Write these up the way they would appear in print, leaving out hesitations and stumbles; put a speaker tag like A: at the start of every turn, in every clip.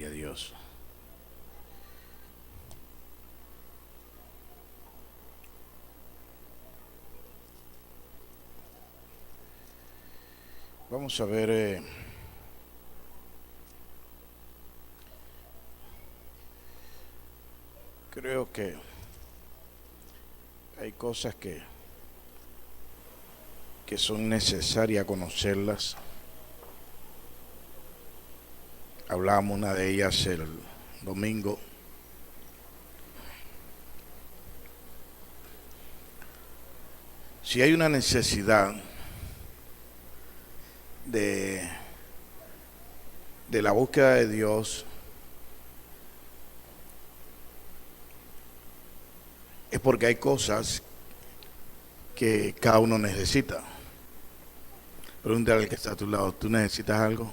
A: Gloria a Dios. Vamos a ver creo que hay cosas que son necesarias conocerlas. Hablamos una de ellas el domingo. Si hay una necesidad de la búsqueda de Dios, es porque hay cosas que cada uno necesita. Pregúntale al que está a tu lado, ¿tú necesitas algo?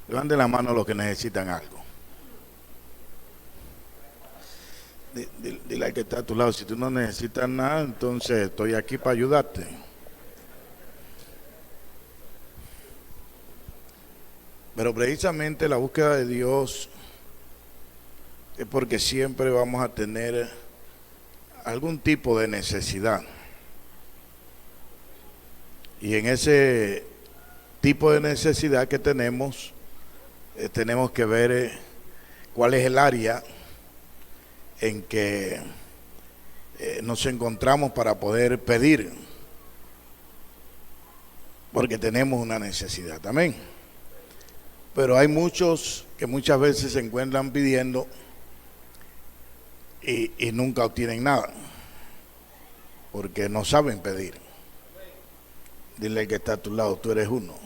A: Levanten la mano los que necesitan algo. Dile al que está a tu lado, si tú no necesitas nada, entonces estoy aquí para ayudarte. Pero precisamente la búsqueda de Dios es porque siempre vamos a tener algún tipo de necesidad. Y en ese tipo de necesidad que tenemos que ver cuál es el área en que nos encontramos para poder pedir, porque tenemos una necesidad, amén. Pero hay muchos que muchas veces se encuentran pidiendo y nunca obtienen nada, porque no saben pedir. Dile al que está a tu lado, tú eres uno.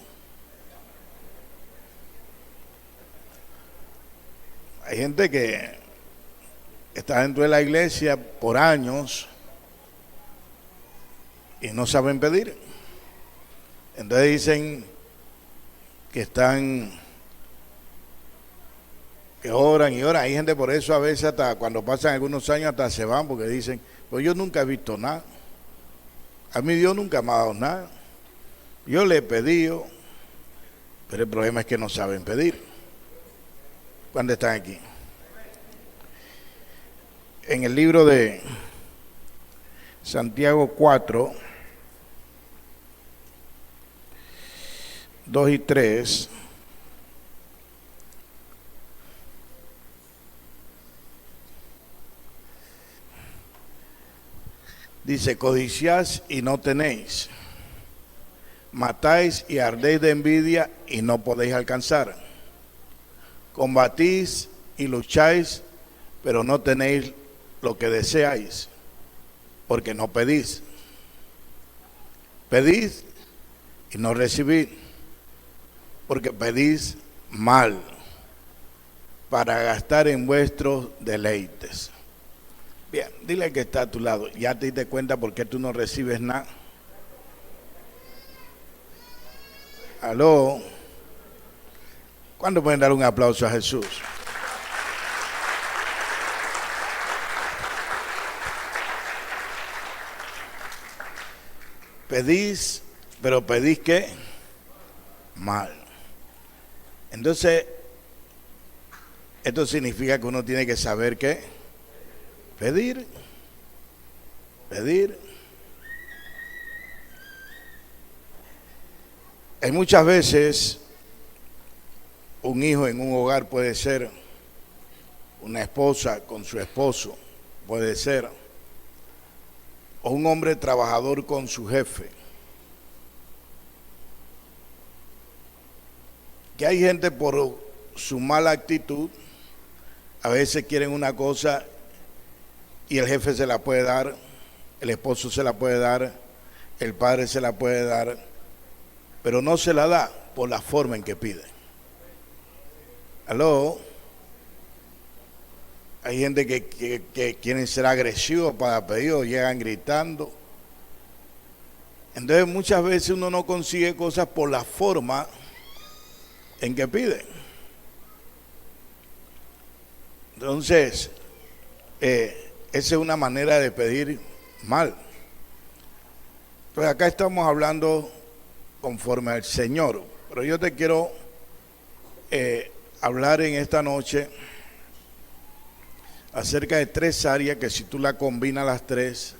A: Hay gente que está dentro de la iglesia por años y no saben pedir. Entonces dicen que que oran y oran. Hay gente por eso a veces hasta cuando pasan algunos años hasta se van porque dicen, pues yo nunca he visto nada. A mí Dios nunca me ha dado nada. Yo le he pedido, pero el problema es que no saben pedir. ¿Cuándo están aquí? En el libro de Santiago 4, 2 y 3, dice, codiciáis y no tenéis, matáis y ardéis de envidia y no podéis alcanzar, combatís y lucháis, pero no tenéis lo que deseáis, porque no pedís. Pedís y no recibís, porque pedís mal, para gastar en vuestros deleites. Bien, dile al que está a tu lado, ¿ya te diste cuenta por qué tú no recibes nada? ¿Aló? ¿Cuándo pueden dar un aplauso a Jesús? Pedís, pero pedís ¿qué? Mal. Entonces, esto significa que uno tiene que saber ¿qué? Pedir. Pedir. Hay muchas veces un hijo en un hogar puede ser una esposa con su esposo, puede ser, o un hombre trabajador con su jefe. Que hay gente por su mala actitud, a veces quieren una cosa y el jefe se la puede dar, el esposo se la puede dar, el padre se la puede dar, pero no se la da por la forma en que pide. ¿Aló? Hay gente que quieren ser agresivos para pedir o llegan gritando. Entonces muchas veces uno no consigue cosas por la forma en que pide. Entonces, esa es una manera de pedir mal. Pues acá estamos hablando conforme al Señor. Pero yo te quiero hablar en esta noche acerca de 3 áreas que si tú las combinas las 3,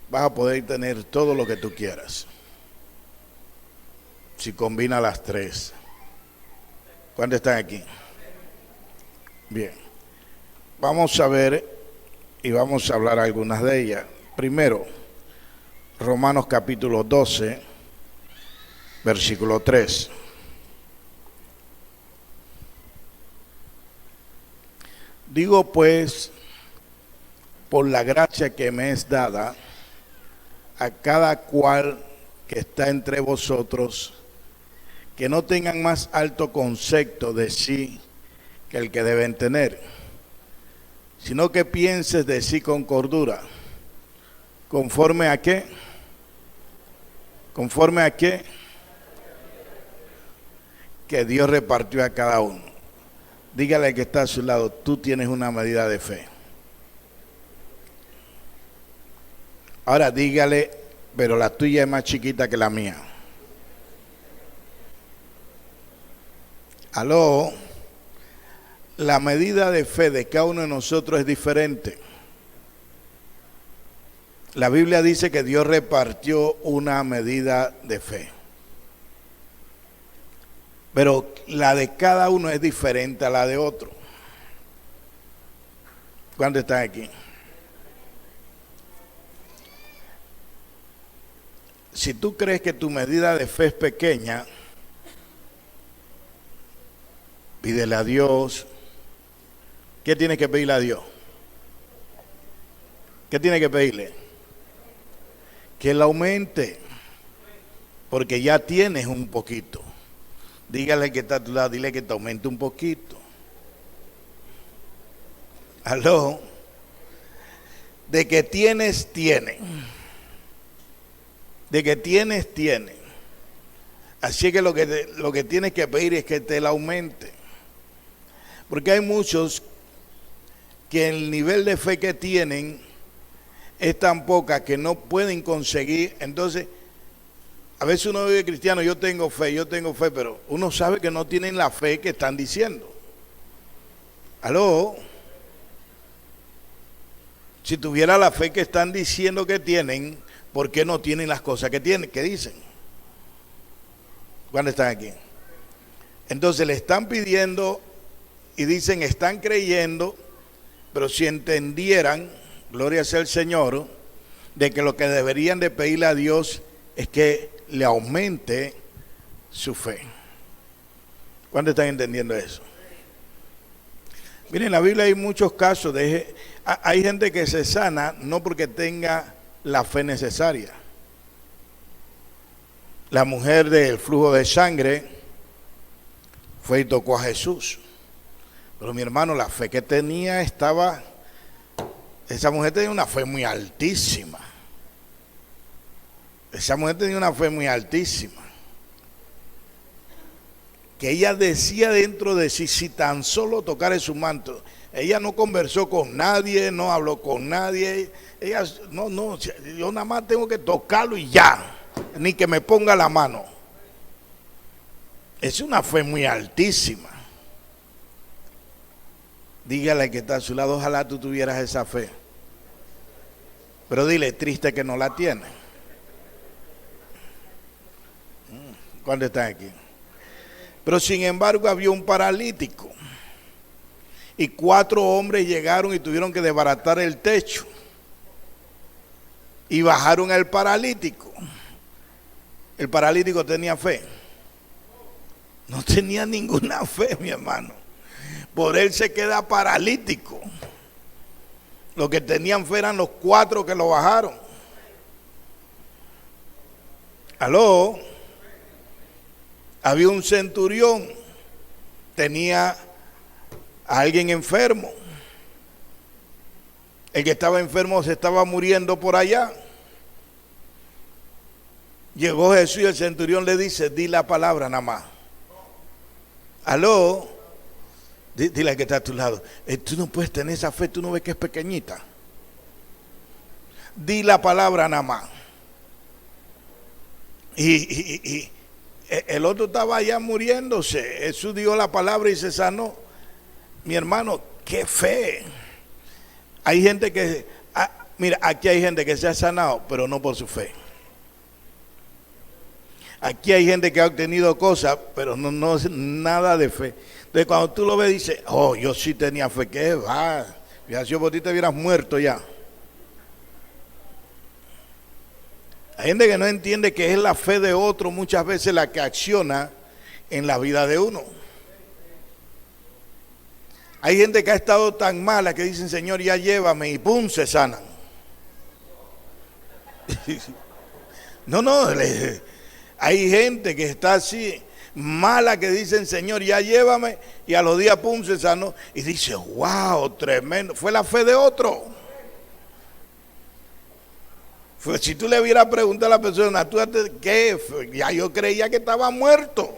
A: vas a poder tener todo lo que tú quieras. Si combinas las 3. ¿Cuántos están aquí? Bien. Vamos a ver y vamos a hablar algunas de ellas. Primero, Romanos capítulo 12, versículo 3. Digo pues, por la gracia que me es dada, a cada cual que está entre vosotros, que no tengan más alto concepto de sí que el que deben tener, sino que pienses de sí con cordura. ¿Conforme a qué? ¿Conforme a qué? Que Dios repartió a cada uno. Dígale al que está a su lado, tú tienes una medida de fe. Ahora dígale, pero la tuya es más chiquita que la mía. Aló, la medida de fe de cada uno de nosotros es diferente. La Biblia dice que Dios repartió una medida de fe. Pero la de cada uno es diferente a la de otro. ¿Cuántos están aquí? Si tú crees que tu medida de fe es pequeña, pídele a Dios. ¿Qué tienes que pedirle a Dios? ¿Qué tiene que pedirle? Que Él aumente, porque ya tienes un poquito. Dígale que está a tu lado, dile que te aumente un poquito. Aló. De que tienes, tiene. De que tienes, tiene. Así que lo que tienes que pedir es que te la aumente. Porque hay muchos que el nivel de fe que tienen es tan poca que no pueden conseguir. Entonces, a veces uno vive cristiano, yo tengo fe, pero uno sabe que no tienen la fe que están diciendo. ¿Aló? Si tuviera la fe que están diciendo que tienen, ¿por qué no tienen las cosas que tienen, que dicen? ¿Cuándo están aquí? Entonces le están pidiendo y dicen, están creyendo, pero si entendieran, gloria sea el Señor, de que lo que deberían de pedirle a Dios es que le aumente su fe. ¿Cuántos están entendiendo eso? Miren, en la Biblia hay muchos casos hay gente que se sana no porque tenga la fe necesaria. La mujer del flujo de sangre fue y tocó a Jesús. Pero mi hermano, la fe que tenía esa mujer tenía una fe muy altísima. Esa mujer tenía una fe muy altísima. Que ella decía dentro de sí, si tan solo tocara su manto. Ella no conversó con nadie, no habló con nadie. Ella, no, yo nada más tengo que tocarlo y ya. Ni que me ponga la mano. Es una fe muy altísima. Dígale que está a su lado, ojalá tú tuvieras esa fe. Pero dile, triste que no la tiene. ¿Cuándo están aquí? Pero sin embargo había un paralítico. Y 4 hombres llegaron y tuvieron que desbaratar el techo. Y bajaron al paralítico. El paralítico tenía fe. No tenía ninguna fe, mi hermano. Por él se queda paralítico. Lo que tenían fe eran los 4 que lo bajaron. Aló. Había un centurión. Tenía a alguien enfermo. El que estaba enfermo se estaba muriendo por allá. Llegó Jesús y el centurión le dice, di la palabra nada más. Aló. Dile al que está a tu lado, tú no puedes tener esa fe, tú no ves que es pequeñita. Di la palabra nada más. Y el otro estaba ya muriéndose. Jesús dio la palabra y se sanó. Mi hermano, qué fe. Hay gente que, mira, aquí hay gente que se ha sanado, pero no por su fe. Aquí hay gente que ha obtenido cosas, pero no es nada de fe. Entonces cuando tú lo ves, dices, oh, yo sí tenía fe. ¿Qué va? Ya si yo por ti te hubieras muerto ya. Hay gente que no entiende que es la fe de otro muchas veces la que acciona en la vida de uno. Hay gente que ha estado tan mala que dicen, Señor, ya llévame, y pum, se sanan. No, hay gente que está así, mala, que dicen, Señor, ya llévame, y a los días, pum, se sanó. Y dice, wow, tremendo, fue la fe de otro. Si tú le hubieras preguntado a la persona, ¿tú qué? Ya yo creía que estaba muerto.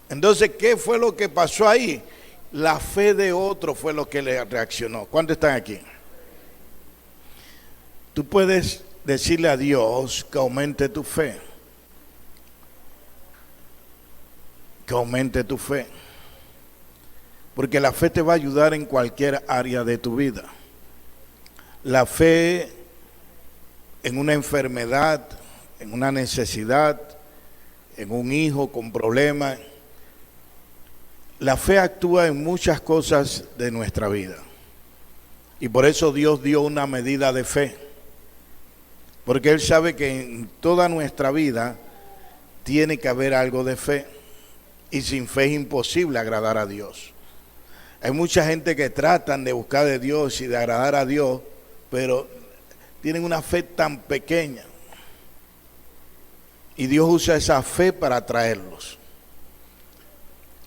A: Entonces, ¿qué fue lo que pasó ahí? La fe de otro fue lo que le reaccionó. ¿Cuántos están aquí? Tú puedes decirle a Dios que aumente tu fe. Que aumente tu fe. Porque la fe te va a ayudar en cualquier área de tu vida. La fe en una enfermedad, en una necesidad, en un hijo con problemas. La fe actúa en muchas cosas de nuestra vida. Y por eso Dios dio una medida de fe. Porque Él sabe que en toda nuestra vida tiene que haber algo de fe. Y sin fe es imposible agradar a Dios. Hay mucha gente que tratan de buscar de Dios y de agradar a Dios, pero tienen una fe tan pequeña. Y Dios usa esa fe para atraerlos.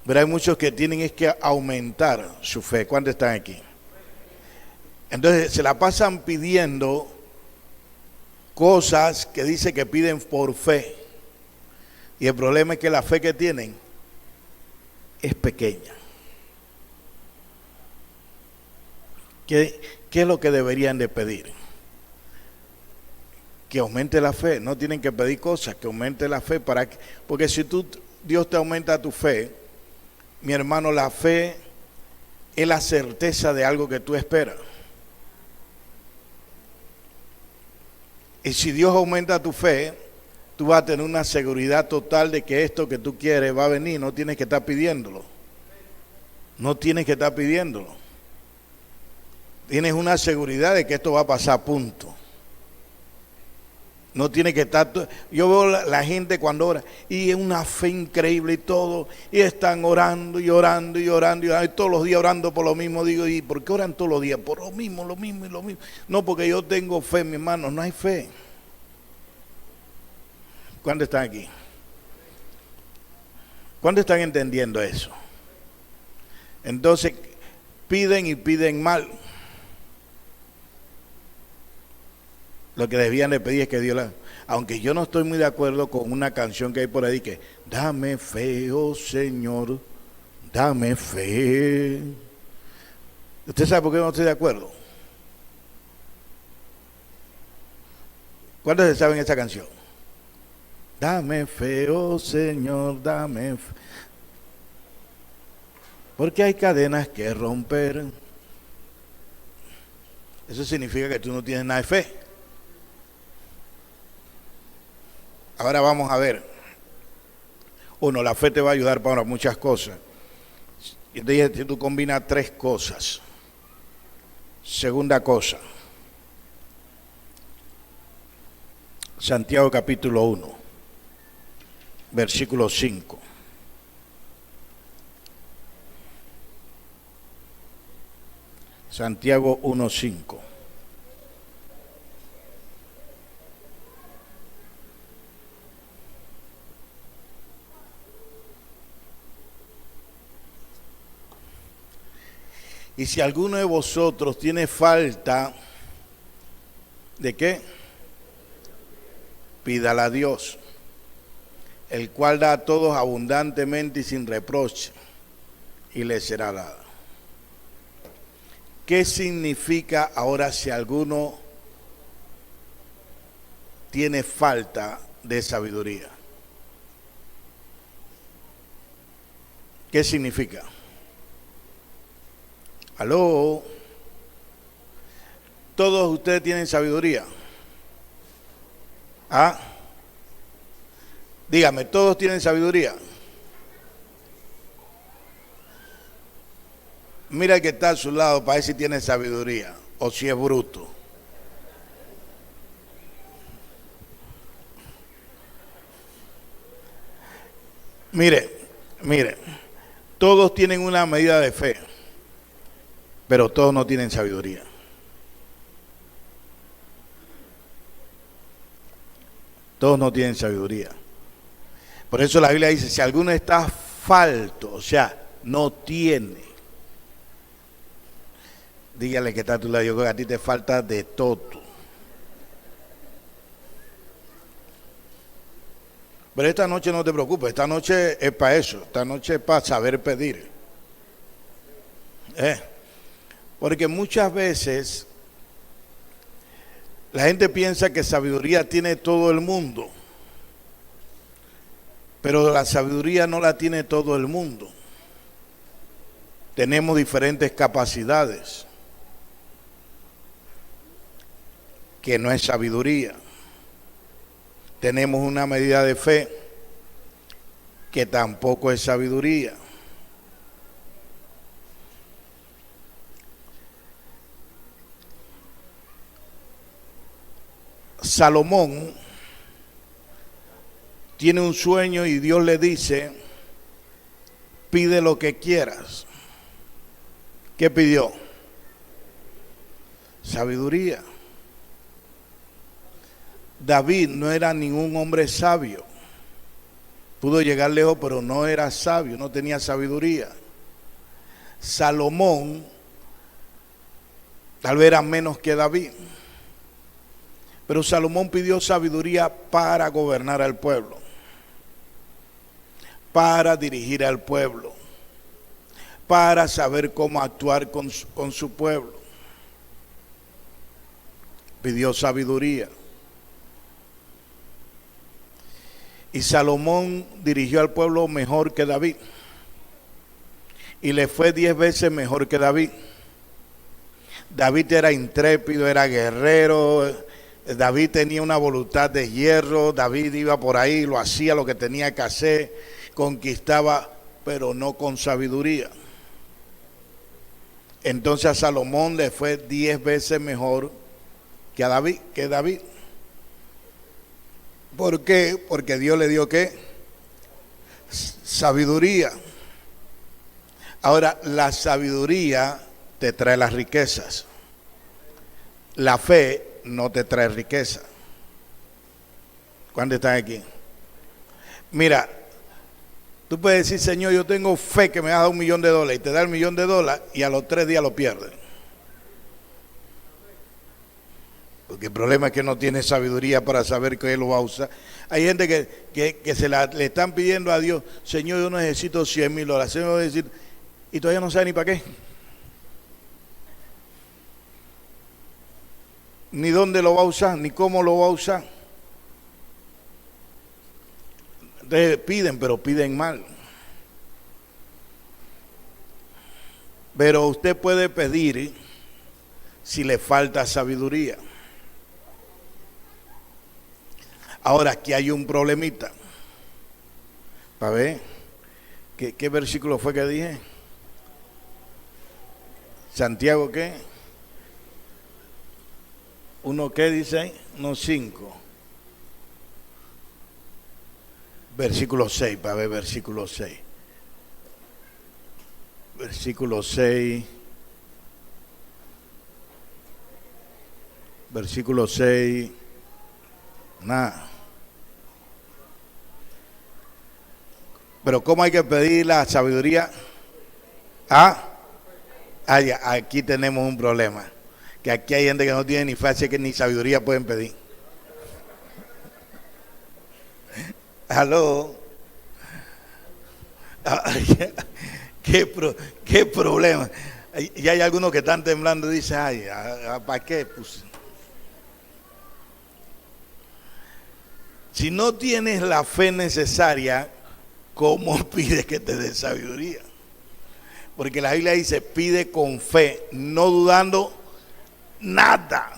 A: Pero hay muchos que tienen es que aumentar su fe. ¿Cuántos están aquí? Entonces se la pasan pidiendo cosas que dice que piden por fe. Y el problema es que la fe que tienen es pequeña. ¿Qué es lo que deberían de pedir? Que aumente la fe. No tienen que pedir cosas, que aumente la fe. Porque si Dios te aumenta tu fe, mi hermano, la fe es la certeza de algo que tú esperas. Y si Dios aumenta tu fe, tú vas a tener una seguridad total de que esto que tú quieres va a venir. No tienes que estar pidiéndolo. No tienes que estar pidiéndolo. Tienes una seguridad de que esto va a pasar, punto. No tiene que estar. Yo veo la gente cuando ora y es una fe increíble y todo, y están orando y orando y orando y todos los días orando por lo mismo. Digo, ¿y por qué oran todos los días? Por lo mismo y lo mismo. No, porque yo tengo fe, mi hermano. No hay fe. ¿Cuántos están aquí? ¿Cuántos están entendiendo eso? Entonces piden y piden mal. Lo que debían de pedir es que Dios aunque yo no estoy muy de acuerdo con una canción que hay por ahí que dame fe, oh Señor, dame fe. ¿Usted sabe por qué no estoy de acuerdo? ¿Cuántos saben esa canción? Dame fe, oh Señor, dame fe. Porque hay cadenas que romper. Eso significa que tú no tienes nada de fe. Ahora vamos a ver. Uno, la fe te va a ayudar para muchas cosas. Y te dije, si tú combinas tres cosas. Segunda cosa. Santiago capítulo 1, versículo 5. Santiago 1:5. Y si alguno de vosotros tiene falta, ¿de qué? Pídala a Dios, el cual da a todos abundantemente y sin reproche, y le será dada. ¿Qué significa ahora si alguno tiene falta de sabiduría. ¿Qué significa? ¿Aló? ¿Todos ustedes tienen sabiduría? ¿Ah? Dígame, ¿todos tienen sabiduría? Mira el que está a su lado para ver si tiene sabiduría o si es bruto. Mire, todos tienen una medida de fe, pero todos no tienen sabiduría. Todos no tienen sabiduría. Por eso la Biblia dice, si alguno está falto, o sea, no tiene, dígale que está a tu lado, yo creo que a ti te falta de todo. Pero esta noche no te preocupes, esta noche es para eso, esta noche es para saber pedir. Porque muchas veces la gente piensa que sabiduría tiene todo el mundo, pero la sabiduría no la tiene todo el mundo. Tenemos diferentes capacidades, que no es sabiduría. Tenemos una medida de fe, que tampoco es sabiduría. Salomón tiene un sueño y Dios le dice, pide lo que quieras. ¿Qué pidió? Sabiduría. David no era ningún hombre sabio. Pudo llegar lejos, pero no era sabio, no tenía sabiduría. Salomón tal vez era menos que David. Pero Salomón pidió sabiduría para gobernar al pueblo, para dirigir al pueblo, para saber cómo actuar con su pueblo. Pidió sabiduría. Y Salomón dirigió al pueblo mejor que David. Y le fue 10 veces mejor que David. David era intrépido, era guerrero. David tenía una voluntad de hierro. David iba por ahí, lo hacía lo que tenía que hacer, conquistaba, pero no con sabiduría. Entonces a Salomón le fue 10 veces mejor que a David. ¿Por qué? Porque Dios le dio ¿qué? Sabiduría. Ahora, la sabiduría te trae las riquezas. La fe no te trae riqueza. ¿Cuántos están aquí? Mira, tú puedes decir, Señor, yo tengo fe que me va a dar $1 millón y te da el $1 millón y a los 3 días lo pierdes. Porque el problema es que no tiene sabiduría para saber que Él lo va a usar. Hay gente que le están pidiendo a Dios, Señor, yo necesito $100,000, Señor, y todavía no sabe ni para qué. Ni dónde lo va a usar, ni cómo lo va a usar. Entonces piden, pero piden mal. Pero usted puede pedir si le falta sabiduría. Ahora, aquí hay un problemita. Para ver, ¿qué versículo fue que dije? Santiago, ¿qué? ¿Uno qué dice? No, 5. Versículo 6, para ver, versículo 6. Versículo 6. Versículo 6. Nada. Pero ¿cómo hay que pedir la sabiduría? Aquí tenemos un problema. Que aquí hay gente que no tiene ni fe, así que ni sabiduría pueden pedir. ¿Aló? ¿Qué problema? Y hay algunos que están temblando y dicen, ¿para qué? Pues, Si no tienes la fe necesaria, ¿cómo pides que te dé sabiduría? Porque la Biblia dice, pide con fe, no dudando nada.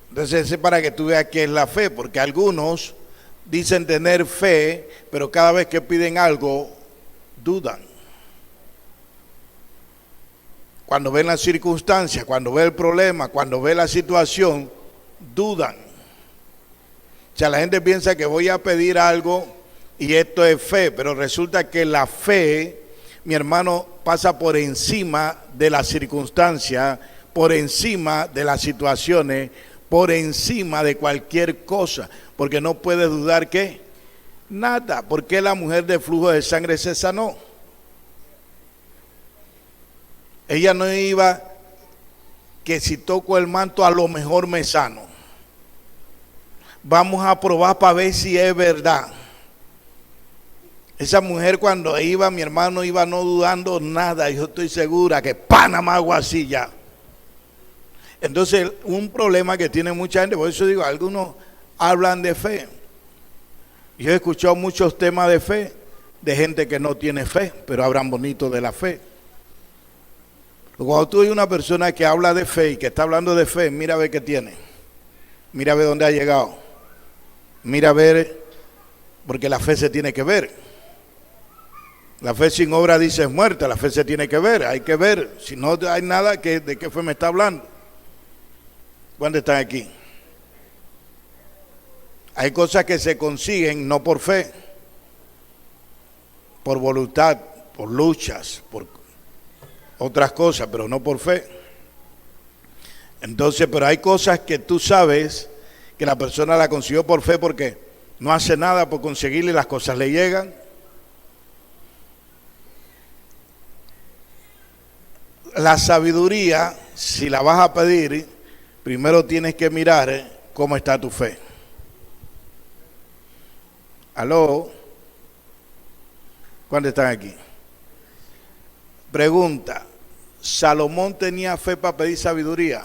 A: Entonces, es para que tú veas qué es la fe, porque algunos dicen tener fe, pero cada vez que piden algo, dudan. Cuando ven las circunstancias, cuando ven el problema, cuando ven la situación, dudan. O sea, la gente piensa que voy a pedir algo y esto es fe, pero resulta que la fe, mi hermano, pasa por encima de las circunstancias, por encima de las situaciones, por encima de cualquier cosa, porque no puedes dudar que nada. ¿Por qué la mujer de flujo de sangre se sanó? Ella no iba que si toco el manto a lo mejor me sano. Vamos a probar para ver si es verdad. Esa mujer cuando iba, mi hermano, iba no dudando nada. Yo estoy segura que Panamá hago así ya. Entonces, un problema que tiene mucha gente, por eso digo, algunos hablan de fe. Yo he escuchado muchos temas de fe, de gente que no tiene fe, pero hablan bonito de la fe. Cuando tú eres una persona que habla de fe y que está hablando de fe, mira a ver qué tiene. Mira a ver dónde ha llegado. Mira a ver, porque la fe se tiene que ver. La fe sin obra dice es muerta, la fe se tiene que ver, hay que ver. Si no hay nada, ¿de qué fe me está hablando? ¿Cuántos están aquí? Hay cosas que se consiguen no por fe, por voluntad, por luchas, por otras cosas, pero no por fe. Entonces, pero hay cosas que tú sabes que la persona la consiguió por fe porque no hace nada por conseguirle y las cosas le llegan. La sabiduría, si la vas a pedir, primero tienes que mirar cómo está tu fe. ¿Aló? ¿Cuántos están aquí? Pregunta, ¿Salomón tenía fe para pedir sabiduría?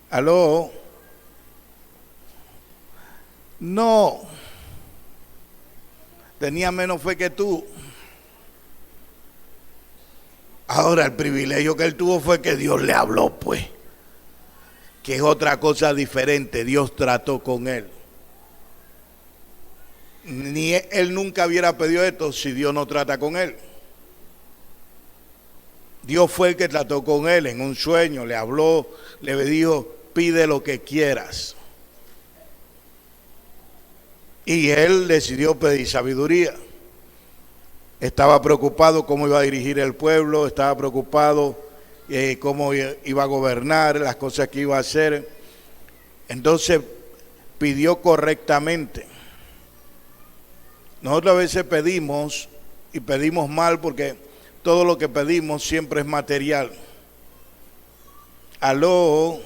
A: ¿Aló? No. Tenía menos fe que tú. Ahora el privilegio que él tuvo fue que Dios le habló, pues. Que es otra cosa diferente. Dios trató con él. Ni él nunca hubiera pedido esto si Dios no trata con él. Dios fue el que trató con él en un sueño, le habló, le dijo, pide lo que quieras. Y él decidió pedir sabiduría. Estaba preocupado cómo iba a dirigir el pueblo, estaba preocupado cómo iba a gobernar, las cosas que iba a hacer. Entonces pidió correctamente. Nosotros a veces pedimos y pedimos mal porque todo lo que pedimos siempre es material. Aló,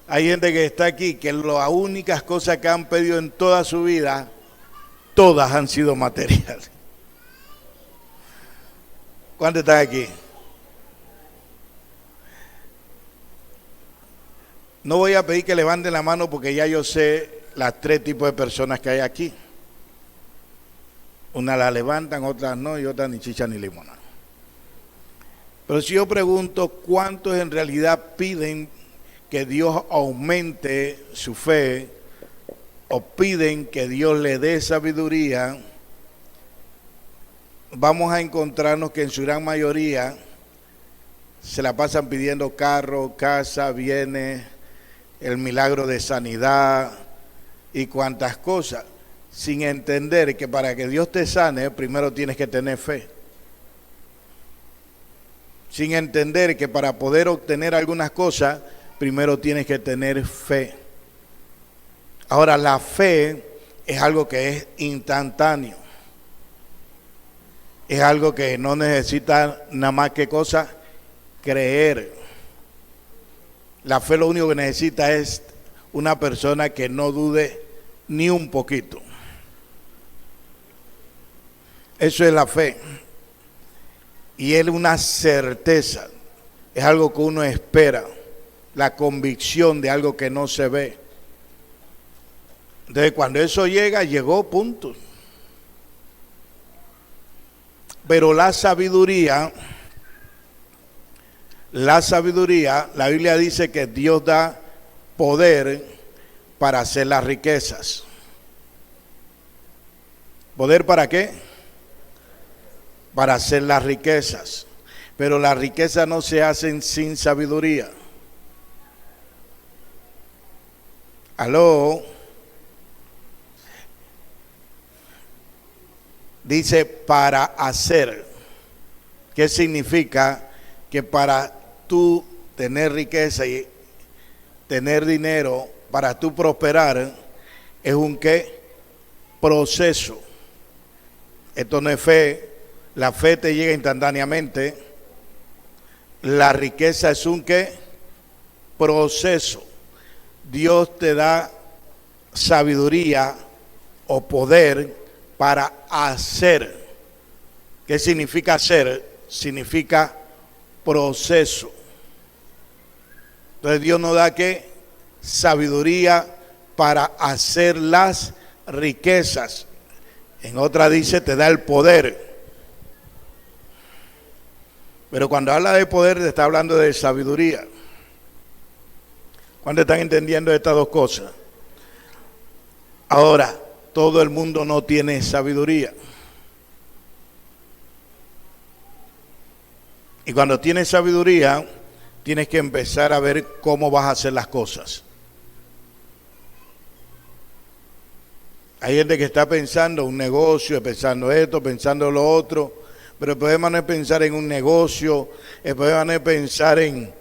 A: hay gente que está aquí que las únicas cosas que han pedido en toda su vida, todas han sido materiales. ¿Cuántos están aquí? No voy a pedir que levanten la mano porque ya yo sé las tres tipos de personas que hay aquí. Unas la levantan, otras no, y otras ni chicha ni limona. Pero si yo pregunto cuántos en realidad piden que Dios aumente su fe o piden que Dios le dé sabiduría, vamos a encontrarnos que en su gran mayoría se la pasan pidiendo carro, casa, bienes, el milagro de sanidad y cuantas cosas, sin entender que para que Dios te sane, primero tienes que tener fe. Sin entender que para poder obtener algunas cosas, primero tienes que tener fe. Ahora, la fe es algo que es instantáneo. Es algo que no necesita nada más que cosa, creer. La fe lo único que necesita es una persona que no dude ni un poquito. Eso es la fe. Y es una certeza. Es algo que uno espera. la convicción de algo que no se ve. Entonces cuando eso llega, llegó, punto. Pero la sabiduría, la Biblia dice que Dios da poder para hacer las riquezas. ¿Poder para qué? Para hacer las riquezas. Pero las riquezas no se hacen sin sabiduría. ¿Aló? Dice para hacer. ¿Qué significa? Que para tú tener riqueza y tener dinero, para tú prosperar, es un ¿qué? Proceso. Esto no es fe. La fe te llega instantáneamente. La riqueza es un ¿qué? Proceso. Dios te da sabiduría o poder para hacer. ¿Qué significa hacer? Significa proceso. Entonces Dios nos da ¿qué? Sabiduría para hacer las riquezas. En otra dice, te da el poder. Pero cuando habla de poder, te está hablando de sabiduría. ¿Cuándo están entendiendo estas dos cosas? Ahora, todo el mundo no tiene sabiduría. Y cuando tienes sabiduría, tienes que empezar a ver cómo vas a hacer las cosas. Hay gente que está pensando un negocio, pensando esto, pensando lo otro, pero el problema no es pensar en un negocio, el problema no es pensar en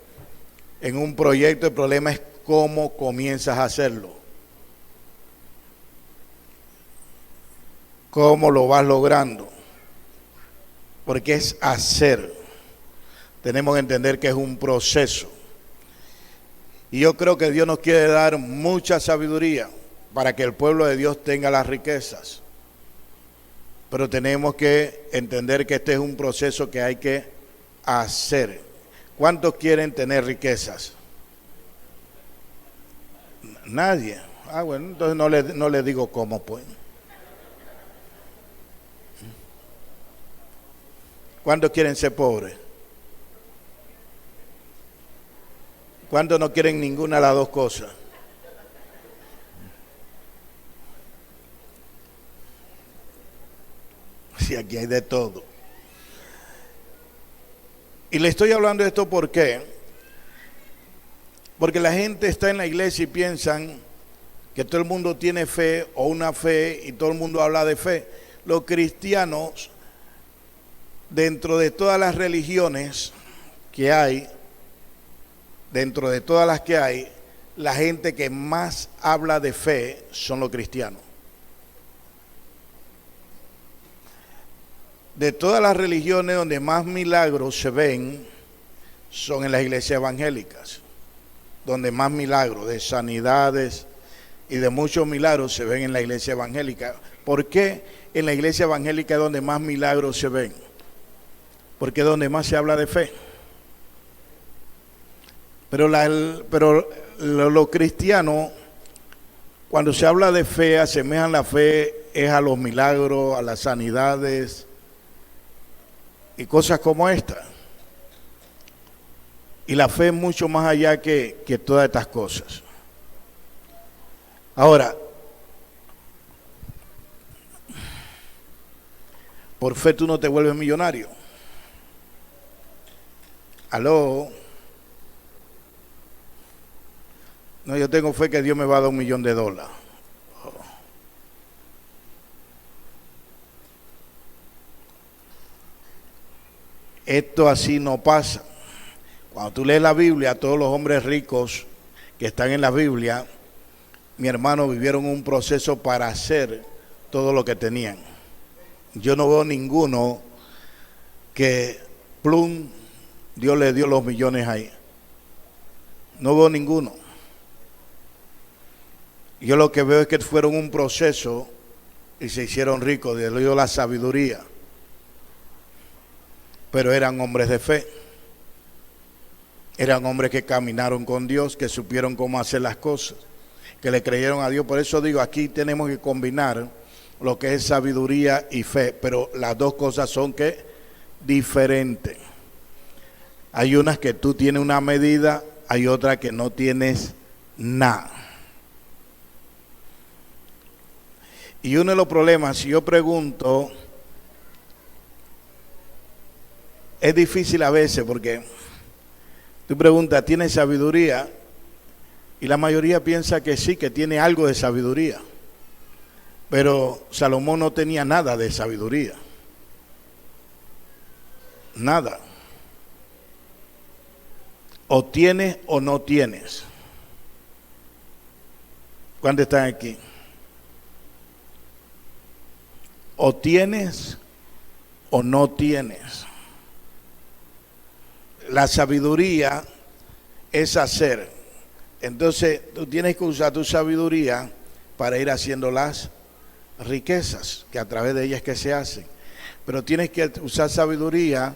A: un proyecto, el problema es cómo comienzas a hacerlo. Cómo lo vas logrando. Porque es hacer. Tenemos que entender que es un proceso. Y yo creo que Dios nos quiere dar mucha sabiduría para que el pueblo de Dios tenga las riquezas. Pero tenemos que entender que este es un proceso que hay que hacer. ¿Cuántos quieren tener riquezas? Nadie. Ah, bueno, entonces no le digo cómo, pues. ¿Cuántos quieren ser pobres? ¿Cuántos no quieren ninguna de las dos cosas? Sí, aquí hay de todo. Y le estoy hablando de esto ¿por qué? Porque la gente está en la iglesia y piensan que todo el mundo tiene fe o una fe y todo el mundo habla de fe. Los cristianos, dentro de todas las religiones que hay, dentro de todas las que hay, la gente que más habla de fe son los cristianos. De todas las religiones donde más milagros se ven son en las iglesias evangélicas, donde más milagros de sanidades y de muchos milagros se ven en la iglesia evangélica. ¿Por qué en la iglesia evangélica es donde más milagros se ven? Porque es donde más se habla de fe. Pero los cristianos, cuando se habla de fe, asemejan la fe es a los milagros, a las sanidades y cosas como esta. Y la fe es mucho más allá que todas estas cosas. Ahora, por fe tú no te vuelves millonario. ¿Aló? No, yo tengo fe que Dios me va a dar $1 millón. Esto así no pasa. Cuando tú lees la Biblia, todos los hombres ricos que están en la Biblia, mi hermano, vivieron un proceso para hacer todo lo que tenían. Yo no veo ninguno que plum, Dios le dio los millones ahí. No veo ninguno. Yo lo que veo es que fueron un proceso y se hicieron ricos, Dios le dio la sabiduría. Pero eran hombres de fe. Eran hombres que caminaron con Dios, que supieron cómo hacer las cosas, que le creyeron a Dios. Por eso digo, aquí tenemos que combinar lo que es sabiduría y fe, pero las dos cosas son que diferentes. Hay unas que tú tienes una medida, hay otras que no tienes nada. Y uno de los problemas, si yo pregunto, es difícil a veces porque tú preguntas, ¿tienes sabiduría? Y la mayoría piensa que sí, que tiene algo de sabiduría. Pero Salomón no tenía nada de sabiduría. Nada. O tienes o no tienes. ¿Cuántos están aquí? O tienes o no tienes. La sabiduría es hacer. Entonces tú tienes que usar tu sabiduría para ir haciendo las riquezas, que a través de ellas que se hacen. Pero tienes que usar sabiduría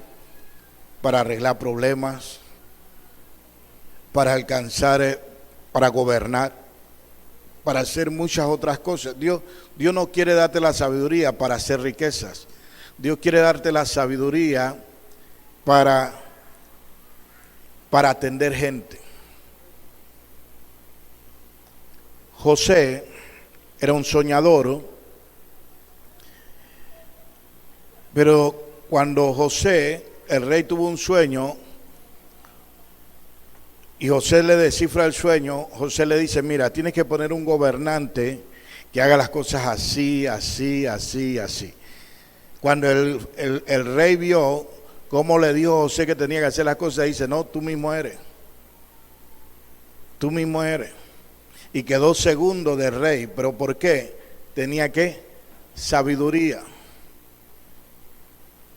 A: para arreglar problemas, para alcanzar, para gobernar, para hacer muchas otras cosas. Dios no quiere darte la sabiduría para hacer riquezas. Dios quiere darte la sabiduría para atender gente. José era un soñador, pero cuando José, el rey, tuvo un sueño y José le descifra el sueño, José le dice, mira, tienes que poner un gobernante que haga las cosas así, así, así, así. Cuando el rey vio cómo le dijo José que tenía que hacer las cosas, dice, no, tú mismo eres. Tú mismo eres. Y quedó segundo de rey. ¿Pero por qué? Tenía que sabiduría.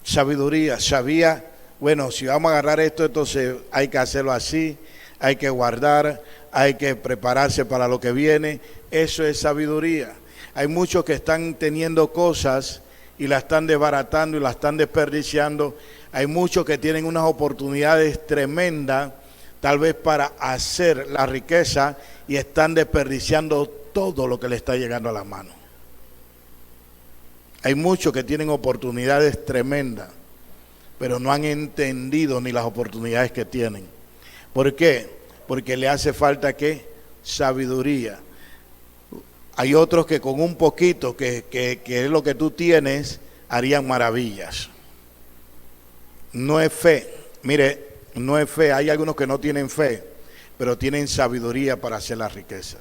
A: Sabiduría. Sabía, bueno, si vamos a agarrar esto, entonces hay que hacerlo así, hay que guardar, hay que prepararse para lo que viene. Eso es sabiduría. Hay muchos que están teniendo cosas y la están desbaratando y la están desperdiciando. Hay muchos que tienen unas oportunidades tremendas, tal vez para hacer la riqueza, y están desperdiciando todo lo que le está llegando a la mano. Hay muchos que tienen oportunidades tremendas, pero no han entendido ni las oportunidades que tienen. ¿Por qué? Porque le hace falta, ¿qué? Sabiduría. Hay otros que con un poquito, que es lo que tú tienes, harían maravillas. No es fe. Mire, no es fe. Hay algunos que no tienen fe, pero tienen sabiduría para hacer la riqueza.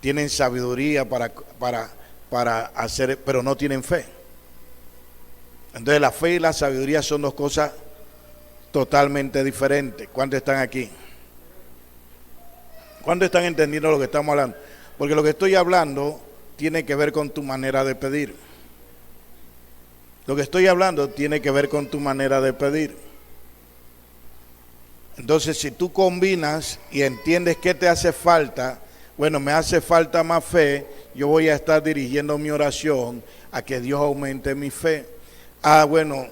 A: Tienen sabiduría para hacer, pero no tienen fe. Entonces la fe y la sabiduría son dos cosas totalmente diferentes. ¿Cuántos están aquí? ¿Cuántos están entendiendo lo que estamos hablando? Porque lo que estoy hablando tiene que ver con tu manera de pedir. Lo que estoy hablando tiene que ver con tu manera de pedir. Entonces, si tú combinas y entiendes qué te hace falta, bueno, me hace falta más fe, yo voy a estar dirigiendo mi oración a que Dios aumente mi fe. Bueno,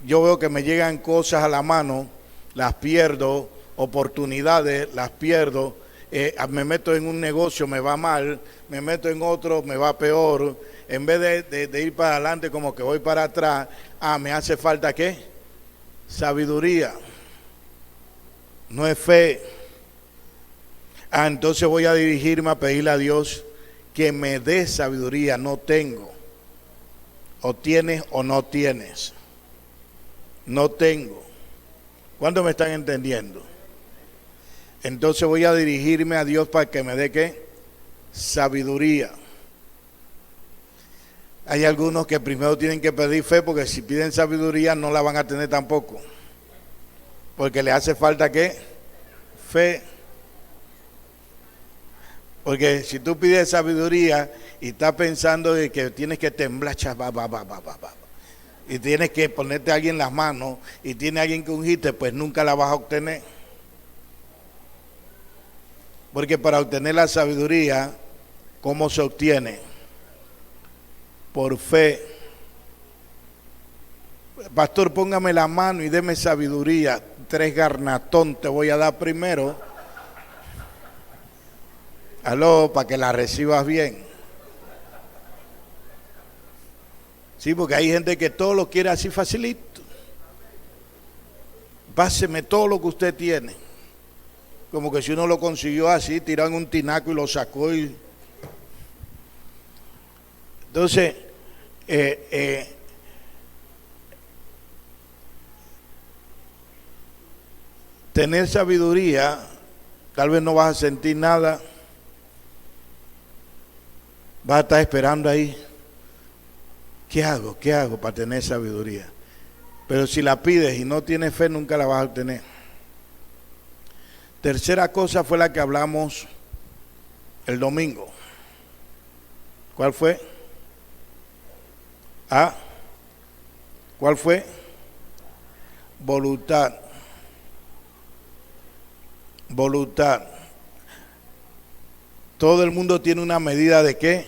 A: yo veo que me llegan cosas a la mano, las pierdo, oportunidades, las pierdo, me meto en un negocio, me va mal, me meto en otro, me va peor. En vez de ir para adelante como que voy para atrás, me hace falta ¿qué? Sabiduría. No es fe. Entonces voy a dirigirme a pedirle a Dios que me dé sabiduría. No tengo. O tienes o no tienes. No tengo. ¿Cuántos me están entendiendo? Entonces voy a dirigirme a Dios para que me dé ¿qué? Sabiduría. Hay algunos que primero tienen que pedir fe, porque si piden sabiduría no la van a tener tampoco. Porque le hace falta ¿qué? Fe. Porque si tú pides sabiduría y estás pensando de que tienes que temblar, y tienes que ponerte a alguien en las manos y tiene alguien que ungirte, pues nunca la vas a obtener. Porque para obtener la sabiduría, ¿cómo se obtiene? Por fe. Pastor, póngame la mano y deme sabiduría. 3 garnatón te voy a dar primero. Aló, para que la recibas bien. Sí, porque hay gente que todo lo quiere así facilito. Páseme todo lo que usted tiene. Como que si uno lo consiguió así, tirado en un tinaco y lo sacó. Entonces, tener sabiduría, tal vez no vas a sentir nada. Vas a estar esperando ahí. ¿Qué hago? ¿Qué hago para tener sabiduría? Pero si la pides y no tienes fe, nunca la vas a obtener. Tercera cosa fue la que hablamos el domingo. ¿Cuál fue? ¿Cuál fue? Voluntad. Voluntad. Todo el mundo tiene una medida de ¿qué?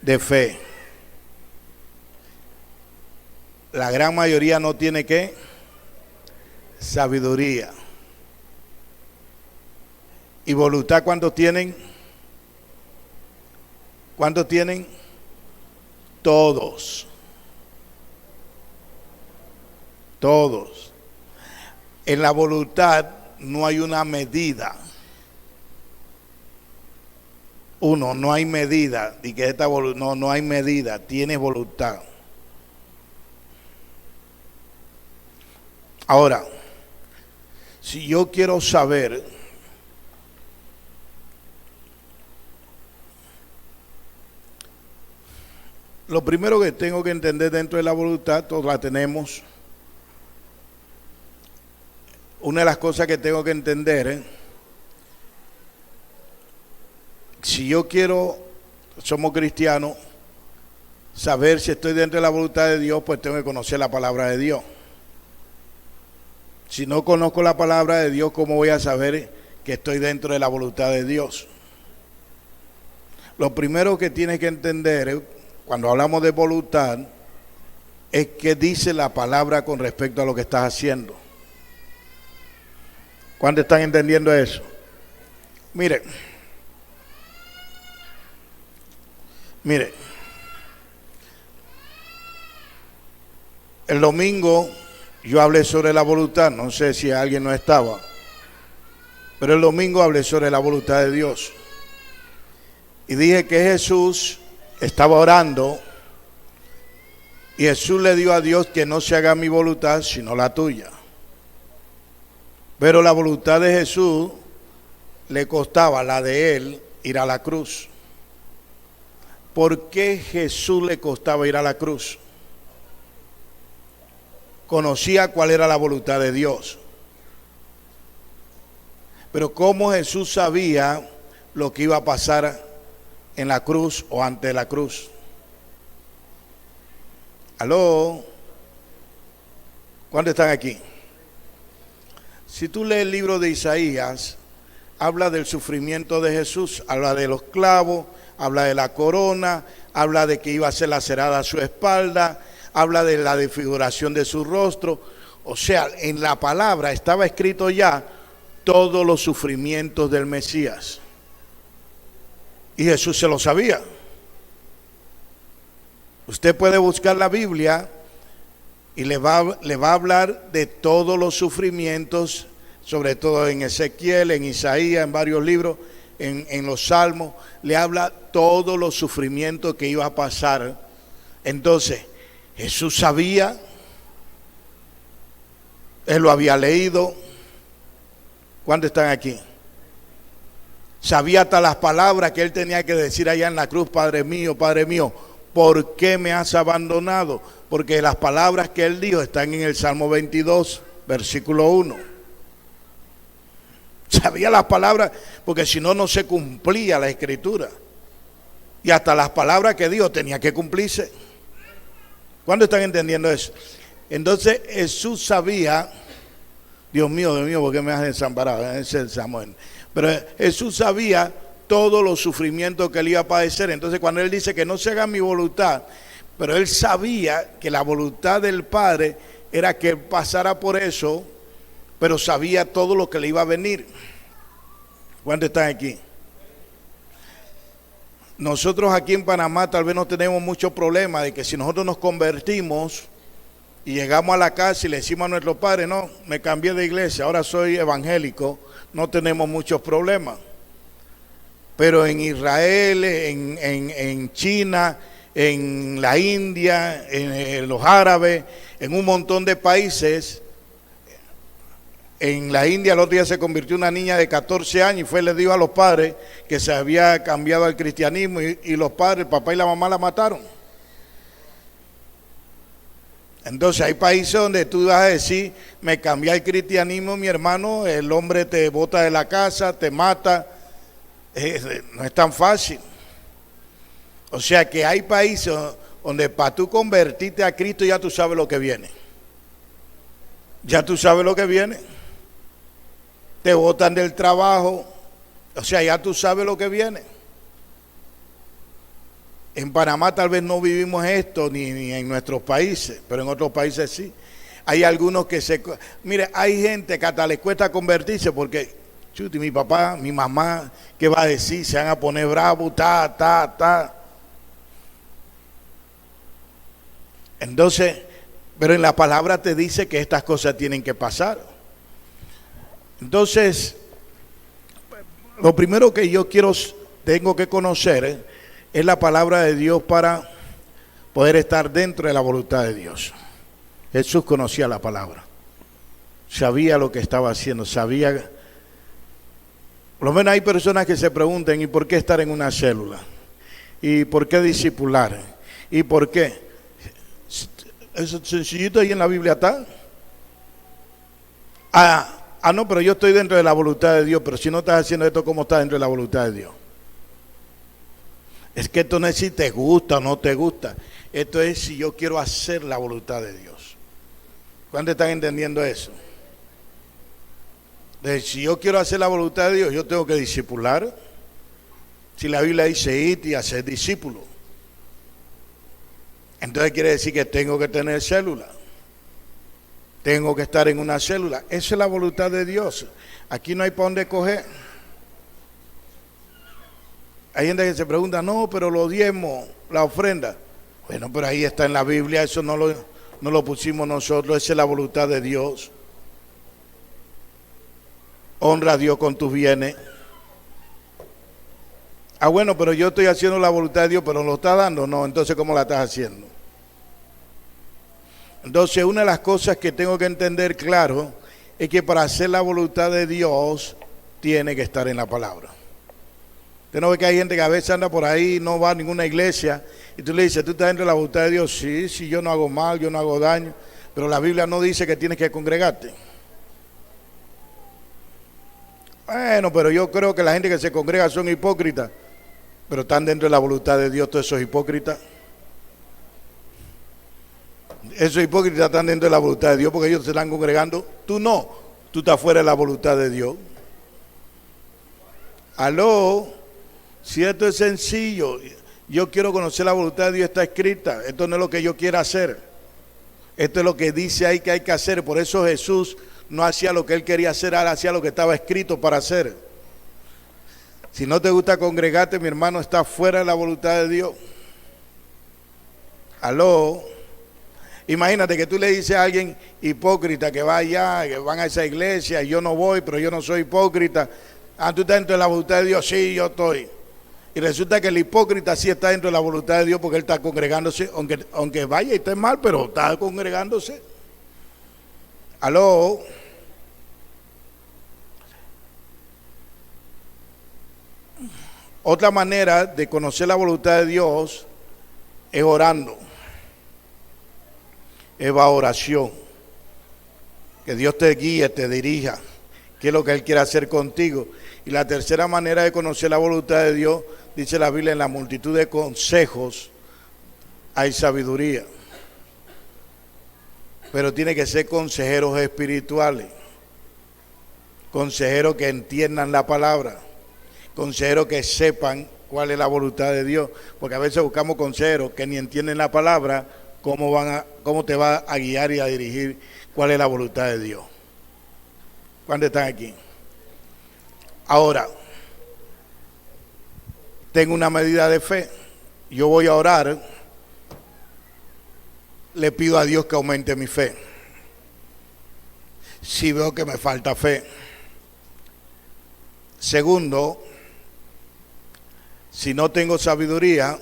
A: De fe. La gran mayoría no tiene ¿qué? Sabiduría. ¿Y voluntad cuántos tienen? ¿Cuántos tienen? Todos. Todos. En la voluntad no hay una medida. No hay medida. Y que no hay medida. Tienes voluntad. Ahora, si yo quiero saber lo primero que tengo que entender dentro de la voluntad, todos la tenemos. Una de las cosas que tengo que entender, si yo quiero, somos cristianos, saber si estoy dentro de la voluntad de Dios, pues tengo que conocer la palabra de Dios. Si no conozco la palabra de Dios, ¿cómo voy a saber que estoy dentro de la voluntad de Dios? Lo primero que tienes que entender cuando hablamos de voluntad es qué dice la palabra con respecto a lo que estás haciendo. ¿Cuántos están entendiendo eso? Mire, el domingo yo hablé sobre la voluntad, no sé si alguien no estaba, pero el domingo hablé sobre la voluntad de Dios. Y dije que Jesús estaba orando y Jesús le dio a Dios que no se haga mi voluntad sino la tuya. Pero la voluntad de Jesús le costaba, la de él, ir a la cruz. ¿Por qué Jesús le costaba ir a la cruz? Conocía cuál era la voluntad de Dios. Pero ¿cómo Jesús sabía lo que iba a pasar en la cruz o ante la cruz? ¿Aló? ¿Cuántos están aquí? Si tú lees el libro de Isaías, habla del sufrimiento de Jesús, habla de los clavos, habla de la corona, habla de que iba a ser lacerada su espalda, habla de la desfiguración de su rostro. O sea, en la palabra estaba escrito ya todos los sufrimientos del Mesías. Y Jesús se lo sabía. Usted puede buscar la Biblia y le va a hablar de todos los sufrimientos, sobre todo en Ezequiel, en Isaías, en varios libros, en los Salmos, le habla todos los sufrimientos que iba a pasar. Entonces, Jesús sabía, él lo había leído. ¿Cuántos están aquí? Sabía hasta las palabras que él tenía que decir allá en la cruz: Padre mío, ¿por qué me has abandonado? Porque las palabras que él dijo están en el Salmo 22, versículo 1. Sabía las palabras, porque si no, no se cumplía la escritura. Y hasta las palabras que dijo tenía que cumplirse. ¿Cuándo están entendiendo eso? Entonces Jesús sabía, Dios mío, ¿por qué me has desamparado? Ese es el Samuel. Pero Jesús sabía todos los sufrimientos que él iba a padecer. Entonces cuando él dice que no se haga mi voluntad, pero él sabía que la voluntad del Padre era que él pasara por eso pero sabía todo lo que le iba a venir. ¿Cuántos están aquí? Nosotros aquí en Panamá tal vez no tenemos mucho problema de que si nosotros nos convertimos y llegamos a la casa y le decimos a nuestros padres, no, me cambié de iglesia, ahora soy evangélico, no tenemos muchos problemas. Pero en Israel, en China, en la India, en los árabes, en un montón de países. En la India el otro día se convirtió una niña de 14 años y fue y le dijo a los padres que se había cambiado al cristianismo y los padres, el papá y la mamá la mataron. Entonces hay países donde tú vas a decir, me cambié al cristianismo, mi hermano, el hombre te bota de la casa, te mata, no es tan fácil. O sea que hay países donde para tú convertirte a Cristo ya tú sabes lo que viene. Ya tú sabes lo que viene. Te botan del trabajo, o sea, ya tú sabes lo que viene. En Panamá tal vez no vivimos esto ni en nuestros países, pero en otros países sí. Hay algunos que mire, hay gente que hasta les cuesta convertirse porque, chuti, mi papá, mi mamá, ¿qué va a decir? Se van a poner bravos, ta. Entonces, pero en la palabra te dice que estas cosas tienen que pasar. Entonces, lo primero que yo tengo que conocer es la palabra de Dios para poder estar dentro de la voluntad de Dios. Jesús conocía la palabra, sabía lo que estaba haciendo, sabía. Por lo menos hay personas que se preguntan, ¿y por qué estar en una célula? ¿Y por qué discipular? ¿Y por qué? Eso sencillito ahí en la Biblia está. No, pero yo estoy dentro de la voluntad de Dios, pero si no estás haciendo esto, ¿cómo estás dentro de la voluntad de Dios? Es que esto no es si te gusta o no te gusta, esto es si yo quiero hacer la voluntad de Dios. ¿Cuántos están entendiendo eso? Si yo quiero hacer la voluntad de Dios, yo tengo que discipular. Si la Biblia dice id y hacer discípulos, entonces quiere decir que tengo que tener célula. Tengo que estar en una célula. Esa es la voluntad de Dios. Aquí no hay para dónde coger. Hay gente que se pregunta, no, pero los diezmos, la ofrenda. Bueno, pero ahí está en la Biblia, eso no lo pusimos nosotros, esa es la voluntad de Dios. Honra a Dios con tus bienes. Bueno, pero yo estoy haciendo la voluntad de Dios, pero ¿lo está dando? No, entonces ¿cómo la estás haciendo? Entonces, una de las cosas que tengo que entender claro es que para hacer la voluntad de Dios tiene que estar en la palabra. Usted no ve que hay gente que a veces anda por ahí, no va a ninguna iglesia, y tú le dices, ¿tú estás dentro de la voluntad de Dios? Sí, yo no hago mal, yo no hago daño, pero la Biblia no dice que tienes que congregarte. Bueno, pero yo creo que la gente que se congrega son hipócritas, pero están dentro de la voluntad de Dios todos esos hipócritas. Esos hipócritas están dentro de la voluntad de Dios porque ellos se están congregando. Tú no, tú estás fuera de la voluntad de Dios. Aló, si esto es sencillo, yo quiero conocer la voluntad de Dios, está escrita. Esto no es lo que yo quiero hacer. Esto es lo que dice ahí que hay que hacer. Por eso Jesús no hacía lo que él quería hacer, él hacía lo que estaba escrito para hacer. Si no te gusta congregarte, mi hermano, está fuera de la voluntad de Dios. Aló. Imagínate que tú le dices a alguien hipócrita que va allá, que van a esa iglesia, y yo no voy, pero yo no soy hipócrita. Tú estás dentro de la voluntad de Dios, sí, yo estoy. Y resulta que el hipócrita sí está dentro de la voluntad de Dios porque él está congregándose, aunque vaya y esté mal, pero está congregándose. Aló. Otra manera de conocer la voluntad de Dios es orando. Es la oración. Que Dios te guíe, te dirija. ¿Qué es lo que Él quiere hacer contigo? Y la tercera manera de conocer la voluntad de Dios, dice la Biblia, en la multitud de consejos hay sabiduría. Pero tiene que ser consejeros espirituales. Consejeros que entiendan la palabra. Consejeros que sepan cuál es la voluntad de Dios. Porque a veces buscamos consejeros que ni entienden la palabra, cómo te va a guiar y a dirigir cuál es la voluntad de Dios. ¿Cuántos están aquí? Ahora, tengo una medida de fe. Yo voy a orar, le pido a Dios que aumente mi fe. Si veo que me falta fe. Segundo, si no tengo sabiduría,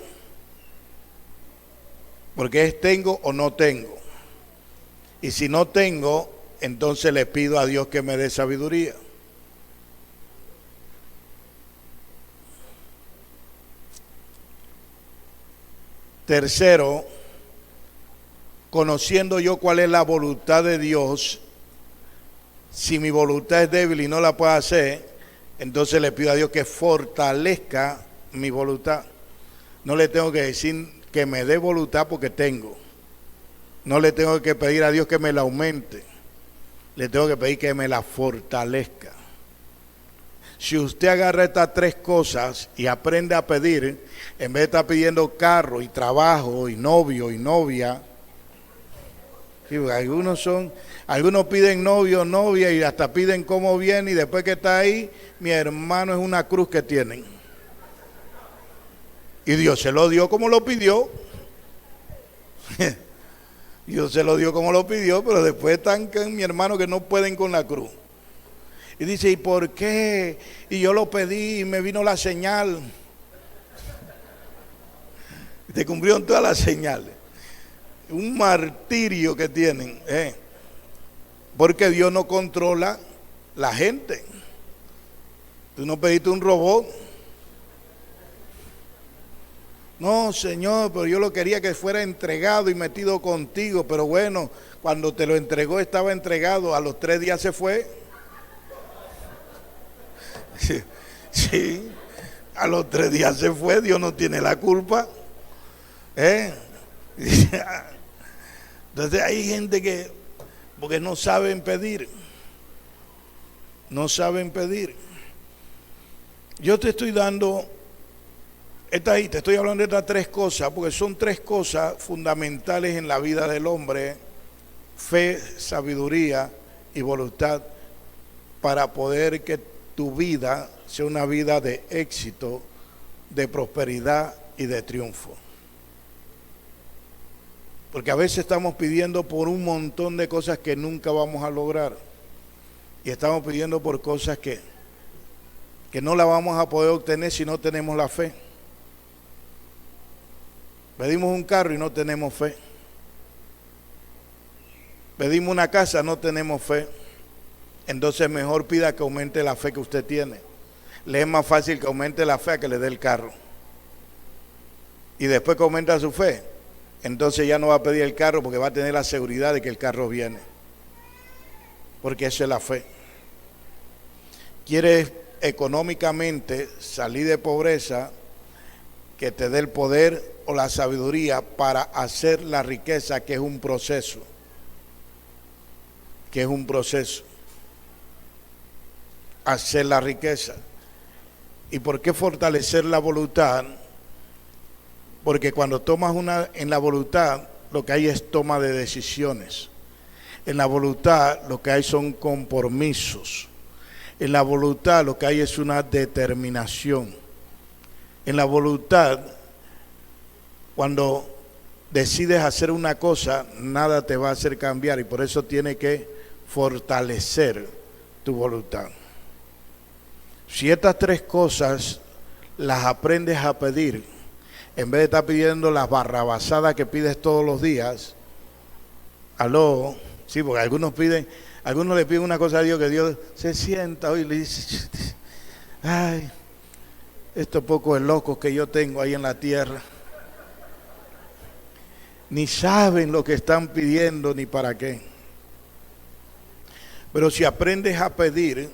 A: porque es tengo o no tengo. Y si no tengo, entonces le pido a Dios que me dé sabiduría. Tercero, conociendo yo cuál es la voluntad de Dios, si mi voluntad es débil y no la puedo hacer, entonces le pido a Dios que fortalezca mi voluntad. No le tengo que decir que me dé voluntad porque tengo. No le tengo que pedir a Dios que me la aumente. Le tengo que pedir que me la fortalezca. Si usted agarra estas tres cosas y aprende a pedir, en vez de estar pidiendo carro y trabajo y novio y novia, sí, algunos piden novio, novia y hasta piden cómo viene y después que está ahí, mi hermano, es una cruz que tienen. Y Dios se lo dio como lo pidió. Dios se lo dio como lo pidió, pero después están con mi hermano que no pueden con la cruz. Y dice, ¿y por qué? Y yo lo pedí y me vino la señal. Te cumplieron todas las señales. Un martirio que tienen. Porque Dios no controla la gente. Tú no pediste un robot. No, Señor, pero yo lo quería que fuera entregado y metido contigo. Pero bueno, cuando te lo entregó estaba entregado. A los 3 días se fue. Sí, a los 3 días se fue. Dios no tiene la culpa. Entonces hay gente que, porque no saben pedir. No saben pedir. Yo te estoy dando, te estoy hablando de estas 3 cosas, porque son 3 cosas fundamentales en la vida del hombre: fe, sabiduría y voluntad, para poder que tu vida sea una vida de éxito, de prosperidad y de triunfo. Porque a veces estamos pidiendo por un montón de cosas que nunca vamos a lograr. Y estamos pidiendo por cosas que no la vamos a poder obtener si no tenemos la fe. Pedimos un carro y no tenemos fe. Pedimos una casa, no tenemos fe. Entonces mejor pida que aumente la fe que usted tiene. Le es más fácil que aumente la fe a que le dé el carro. Y después que aumenta su fe, entonces ya no va a pedir el carro porque va a tener la seguridad de que el carro viene. Porque eso es la fe. ¿Quieres económicamente salir de pobreza? Que te dé el poder o la sabiduría para hacer la riqueza, que es un proceso. Que es un proceso. Hacer la riqueza. ¿Y por qué fortalecer la voluntad? Porque cuando tomas en la voluntad, lo que hay es toma de decisiones. En la voluntad lo que hay son compromisos. En la voluntad lo que hay es una determinación. En la voluntad, cuando decides hacer una cosa, nada te va a hacer cambiar, y por eso tiene que fortalecer tu voluntad. Si estas 3 cosas las aprendes a pedir, en vez de estar pidiendo las barrabasadas que pides todos los días, sí, porque algunos le piden una cosa a Dios, que Dios se sienta hoy y le dice, ay, estos pocos locos que yo tengo ahí en la tierra, ni saben lo que están pidiendo ni para qué. Pero si aprendes a pedir,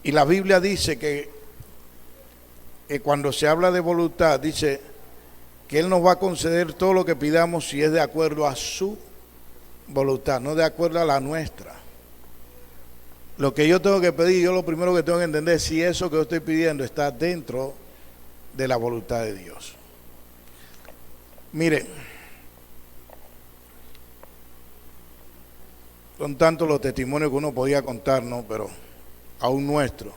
A: y la Biblia dice que cuando se habla de voluntad, dice que Él nos va a conceder todo lo que pidamos si es de acuerdo a su voluntad, no de acuerdo a la nuestra. Lo que yo tengo que pedir, yo lo primero que tengo que entender es si eso que yo estoy pidiendo está dentro de la voluntad de Dios. Miren, Son tantos los testimonios que uno podía contar, ¿no? Pero aún nuestro.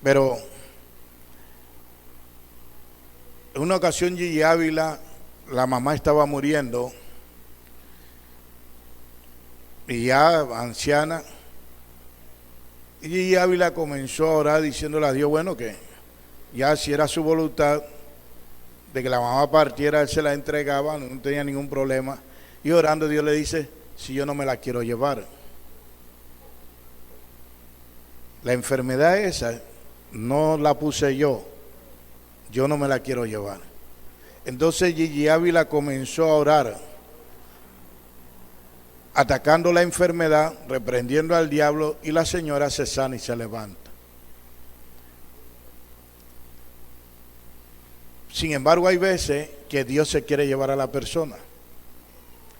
A: Pero en una ocasión Gigi Ávila, la mamá estaba muriendo y ya anciana, y Gigi Ávila comenzó a orar diciéndole a Dios, bueno, que ya si era su voluntad de que la mamá partiera, él se la entregaba, no tenía ningún problema, y orando Dios le dice, si yo no me la quiero llevar. La enfermedad esa no la puse yo no me la quiero llevar. Entonces Gigi Ávila comenzó a orar, atacando la enfermedad, reprendiendo al diablo, y la señora se sana y se levanta. Sin embargo, hay veces que Dios se quiere llevar a la persona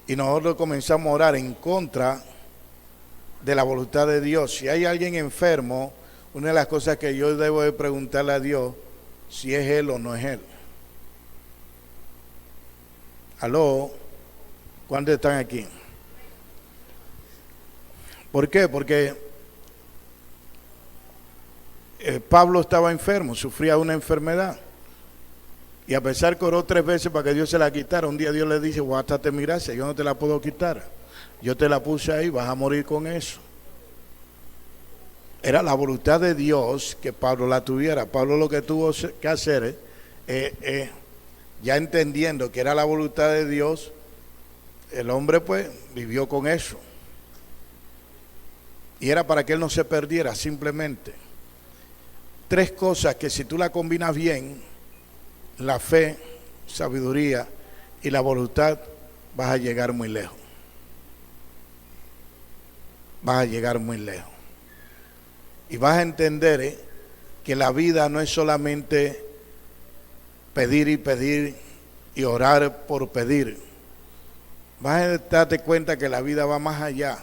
A: y nosotros comenzamos a orar en contra de la voluntad de Dios. Si hay alguien enfermo, una de las cosas que yo debo de preguntarle a Dios, si es él o no es él. ¿Aló? ¿Cuántos están aquí? ¿Por qué? Porque Pablo estaba enfermo, sufría una enfermedad. Y a pesar que oró 3 veces para que Dios se la quitara, un día Dios le dice, guástate mi gracia, yo no te la puedo quitar. Yo te la puse ahí, vas a morir con eso. Era la voluntad de Dios que Pablo la tuviera. Pablo lo que tuvo que hacer ya entendiendo que era la voluntad de Dios, el hombre pues vivió con eso. Y era para que él no se perdiera, simplemente. 3 cosas que si tú la combinas bien, la fe, sabiduría y la voluntad, vas a llegar muy lejos. Vas a llegar muy lejos. Y vas a entender que la vida no es solamente pedir y pedir y orar por pedir. Vas a darte cuenta que la vida va más allá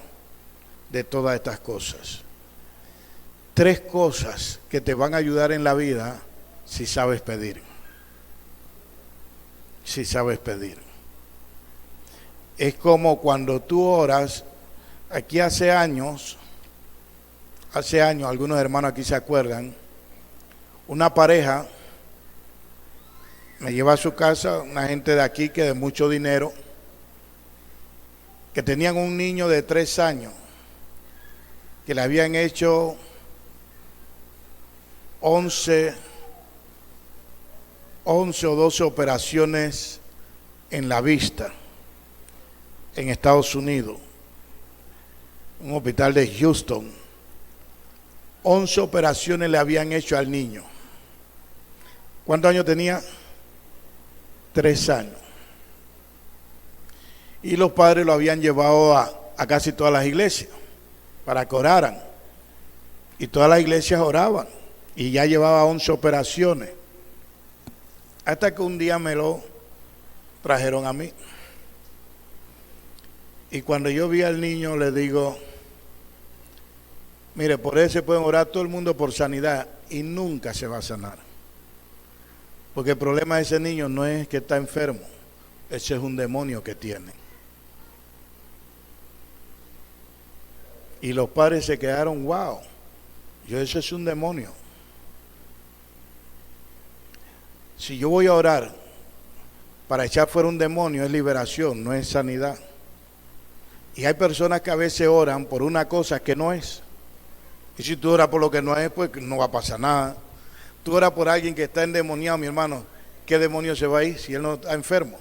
A: de todas estas cosas. 3 cosas que te van a ayudar en la vida si sabes pedir. Si sabes pedir. Es como cuando tú oras, aquí hace años, algunos hermanos aquí se acuerdan, una pareja me lleva a su casa, una gente de aquí que de mucho dinero, que tenían un niño de 3 años, que le habían hecho 11 o 12 operaciones en la vista en Estados Unidos, un hospital de Houston. 11 operaciones le habían hecho al niño. ¿Cuántos años tenía? 3 años. Y los padres lo habían llevado a casi todas las iglesias para que oraran. Y todas las iglesias oraban. Y ya llevaba 11 operaciones. Hasta que un día me lo trajeron a mí. Y cuando yo vi al niño le digo, mire, por eso se pueden orar todo el mundo por sanidad y nunca se va a sanar. Porque el problema de ese niño no es que está enfermo, ese es un demonio que tiene. Y los padres se quedaron, wow, eso es un demonio. Si yo voy a orar para echar fuera un demonio, es liberación, no es sanidad. Y hay personas que a veces oran por una cosa que no es. Y si tú oras por lo que no es, pues no va a pasar nada. Tú oras por alguien que está endemoniado, mi hermano, ¿qué demonio se va a ir si él no está enfermo?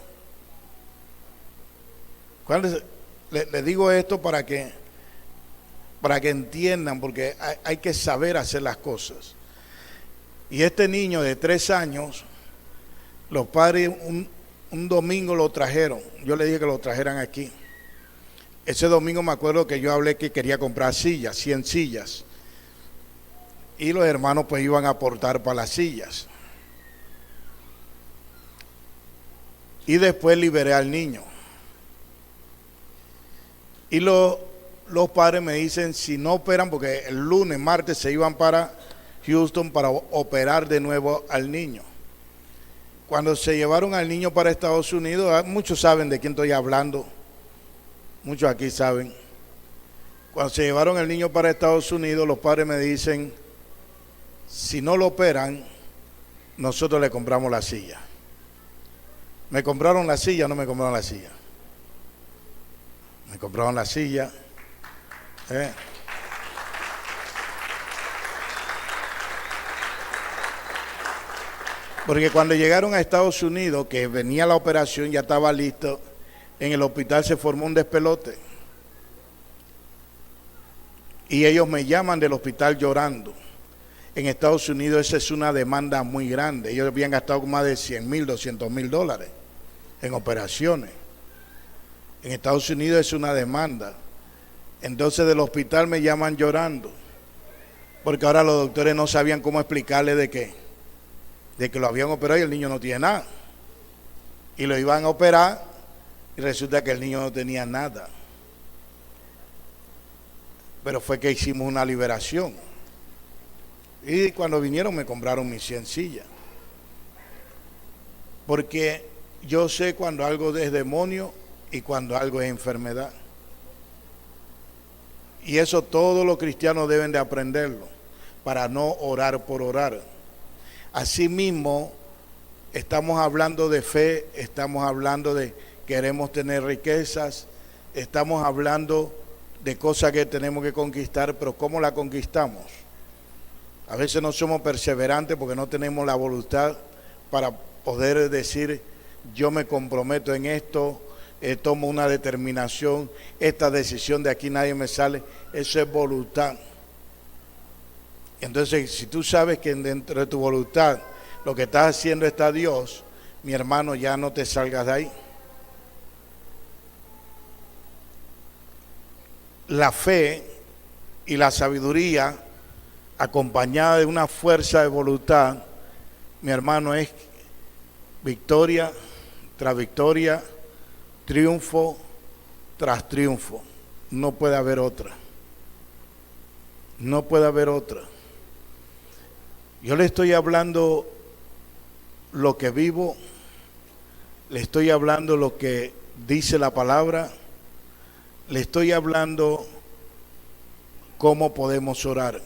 A: Le digo esto para que entiendan, porque hay que saber hacer las cosas. Y este niño de 3 años, los padres un domingo lo trajeron. Yo le dije que lo trajeran aquí. Ese domingo me acuerdo que yo hablé que quería comprar sillas, 100 sillas. Y los hermanos pues iban a aportar para las sillas. Y después liberé al niño. Y los padres me dicen, si no operan, porque el lunes, martes se iban para Houston para operar de nuevo al niño. Cuando se llevaron al niño para Estados Unidos, muchos saben de quién estoy hablando, muchos aquí saben. Cuando se llevaron al niño para Estados Unidos, los padres me dicen, si no lo operan, nosotros le compramos la silla. ¿Me compraron la silla o no me compraron la silla? Me compraron la silla. Porque cuando llegaron a Estados Unidos, que venía la operación, ya estaba listo, en el hospital se formó un despelote. Y ellos me llaman del hospital llorando. En Estados Unidos esa es una demanda muy grande. Ellos habían gastado más de 100,000, 200,000 dólares en operaciones. En Estados Unidos es una demanda. Entonces del hospital me llaman llorando. Porque ahora los doctores no sabían cómo explicarle de qué. De que lo habían operado y el niño no tiene nada. Y lo iban a operar y resulta que el niño no tenía nada. Pero fue que hicimos una liberación. Y cuando vinieron me compraron mis 100 sillas. Porque yo sé cuando algo es demonio y cuando algo es enfermedad. Y eso todos los cristianos deben de aprenderlo, para no orar por orar. Asimismo, estamos hablando de fe, estamos hablando de queremos tener riquezas, estamos hablando de cosas que tenemos que conquistar, pero ¿cómo la conquistamos? A veces no somos perseverantes porque no tenemos la voluntad para poder decir, yo me comprometo en esto, tomo una determinación, esta decisión de aquí nadie me sale, eso es voluntad. Entonces, si tú sabes que dentro de tu voluntad lo que estás haciendo está Dios, mi hermano, ya no te salgas de ahí. La fe y la sabiduría, acompañada de una fuerza de voluntad, mi hermano, es victoria tras victoria, triunfo tras triunfo. No puede haber otra. No puede haber otra. Yo le estoy hablando lo que vivo, le estoy hablando lo que dice la palabra, le estoy hablando cómo podemos orar.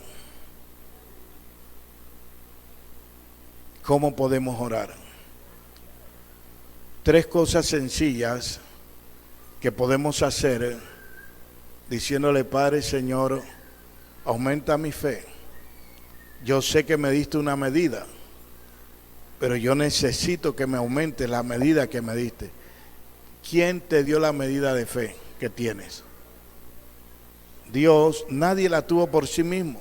A: ¿Cómo podemos orar? 3 cosas sencillas que podemos hacer diciéndole, Padre, Señor, aumenta mi fe. Yo sé que me diste una medida, pero yo necesito que me aumente la medida que me diste. ¿Quién te dio la medida de fe que tienes? Dios. Nadie la tuvo por sí mismo.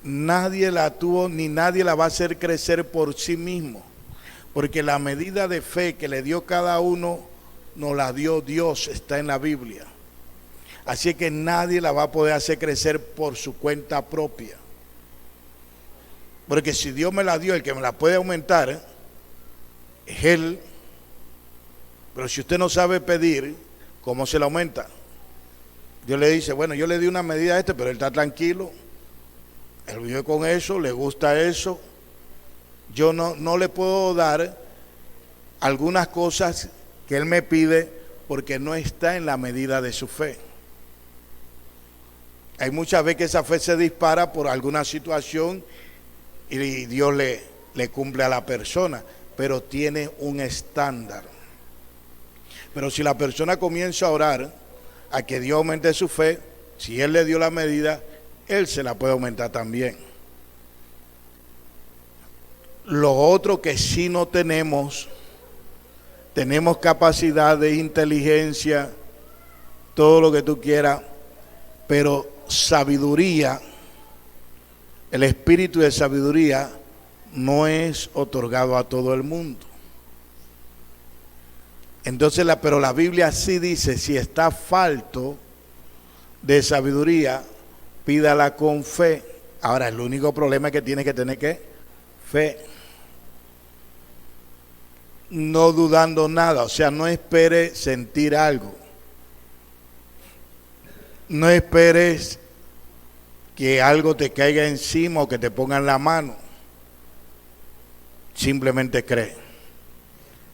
A: Nadie la tuvo ni nadie la va a hacer crecer por sí mismo. Porque la medida de fe que le dio cada uno, nos la dio Dios, está en la Biblia. Así que nadie la va a poder hacer crecer por su cuenta propia. Porque si Dios me la dio, el que me la puede aumentar es Él. Pero si usted no sabe pedir, ¿cómo se la aumenta? Dios le dice, bueno, yo le di una medida a este, pero él está tranquilo. Él vive con eso, le gusta eso. Yo no le puedo dar algunas cosas que él me pide porque no está en la medida de su fe. Hay muchas veces que esa fe se dispara por alguna situación y Dios le cumple a la persona, pero tiene un estándar. Pero si la persona comienza a orar a que Dios aumente su fe, si Él le dio la medida, Él se la puede aumentar también. Lo otro que sí no tenemos capacidad de inteligencia, todo lo que tú quieras, pero sabiduría, el espíritu de sabiduría no es otorgado a todo el mundo. Entonces, pero la Biblia sí dice, si está falto de sabiduría, pídala con fe. Ahora, el único problema es que tiene que tener ¿qué? Fe. No dudando nada, o sea, no espere sentir algo. No esperes que algo te caiga encima o que te pongan la mano. Simplemente cree,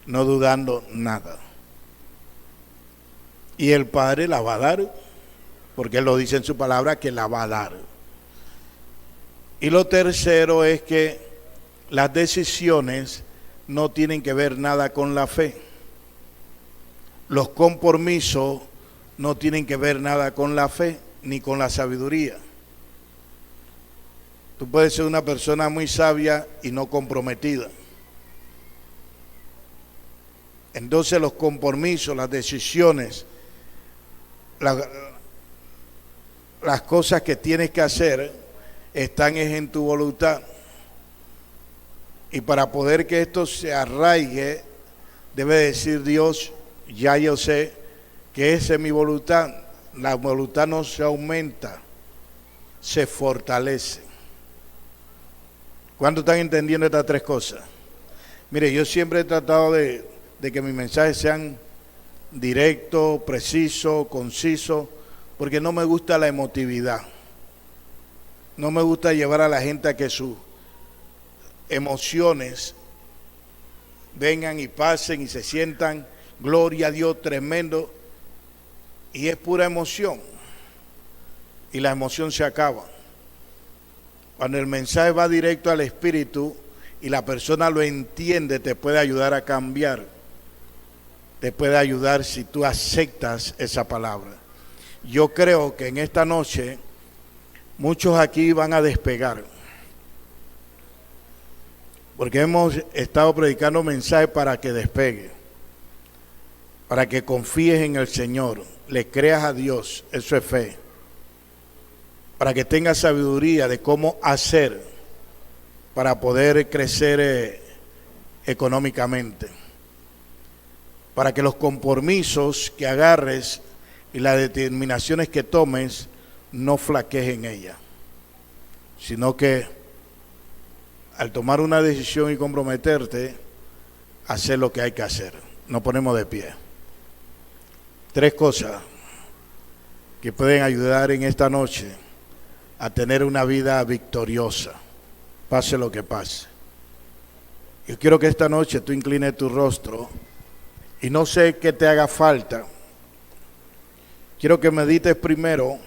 A: no dudando nada. Y el Padre la va a dar, porque Él lo dice en su palabra que la va a dar. Y lo tercero es que las decisiones no tienen que ver nada con la fe. Los compromisos no tienen que ver nada con la fe ni con la sabiduría. Tú puedes ser una persona muy sabia y no comprometida. Entonces los compromisos, las decisiones, las cosas que tienes que hacer están en tu voluntad. Y para poder que esto se arraigue, debe decir Dios, ya yo sé que esa es mi voluntad. La voluntad no se aumenta, se fortalece. ¿Cuántos están entendiendo estas tres cosas? Mire, yo siempre he tratado de que mis mensajes sean directos, precisos, concisos, porque no me gusta la emotividad. No me gusta llevar a la gente a que sus emociones vengan y pasen y se sientan, gloria a Dios, tremendo, y es pura emoción. Y la emoción se acaba. Cuando el mensaje va directo al espíritu y la persona lo entiende, te puede ayudar a cambiar. Te puede ayudar si tú aceptas esa palabra. Yo creo que en esta noche muchos aquí van a despegar. Porque hemos estado predicando mensajes para que despegue. Para que confíes en el Señor, le creas a Dios, eso es fe. Para que tengas sabiduría de cómo hacer para poder crecer económicamente. Para que los compromisos que agarres y las determinaciones que tomes no flaquees en ella, sino que al tomar una decisión y comprometerte, hacer lo que hay que hacer. Nos ponemos de pie. Tres cosas que pueden ayudar en esta noche a tener una vida victoriosa, pase lo que pase. Yo quiero que esta noche tú inclines tu rostro y no sé qué te haga falta. Quiero que medites primero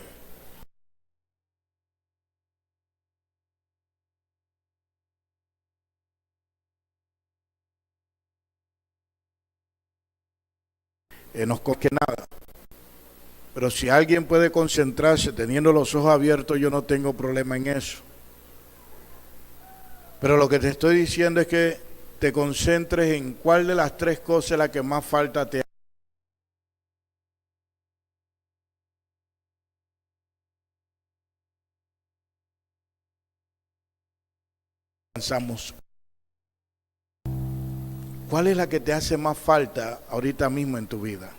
A: no coque nada. Pero si alguien puede concentrarse teniendo los ojos abiertos, yo no tengo problema en eso. Pero lo que te estoy diciendo es que te concentres en cuál de las tres cosas es la que más falta te avanzamos. ¿Cuál es la que te hace más falta ahorita mismo en tu vida?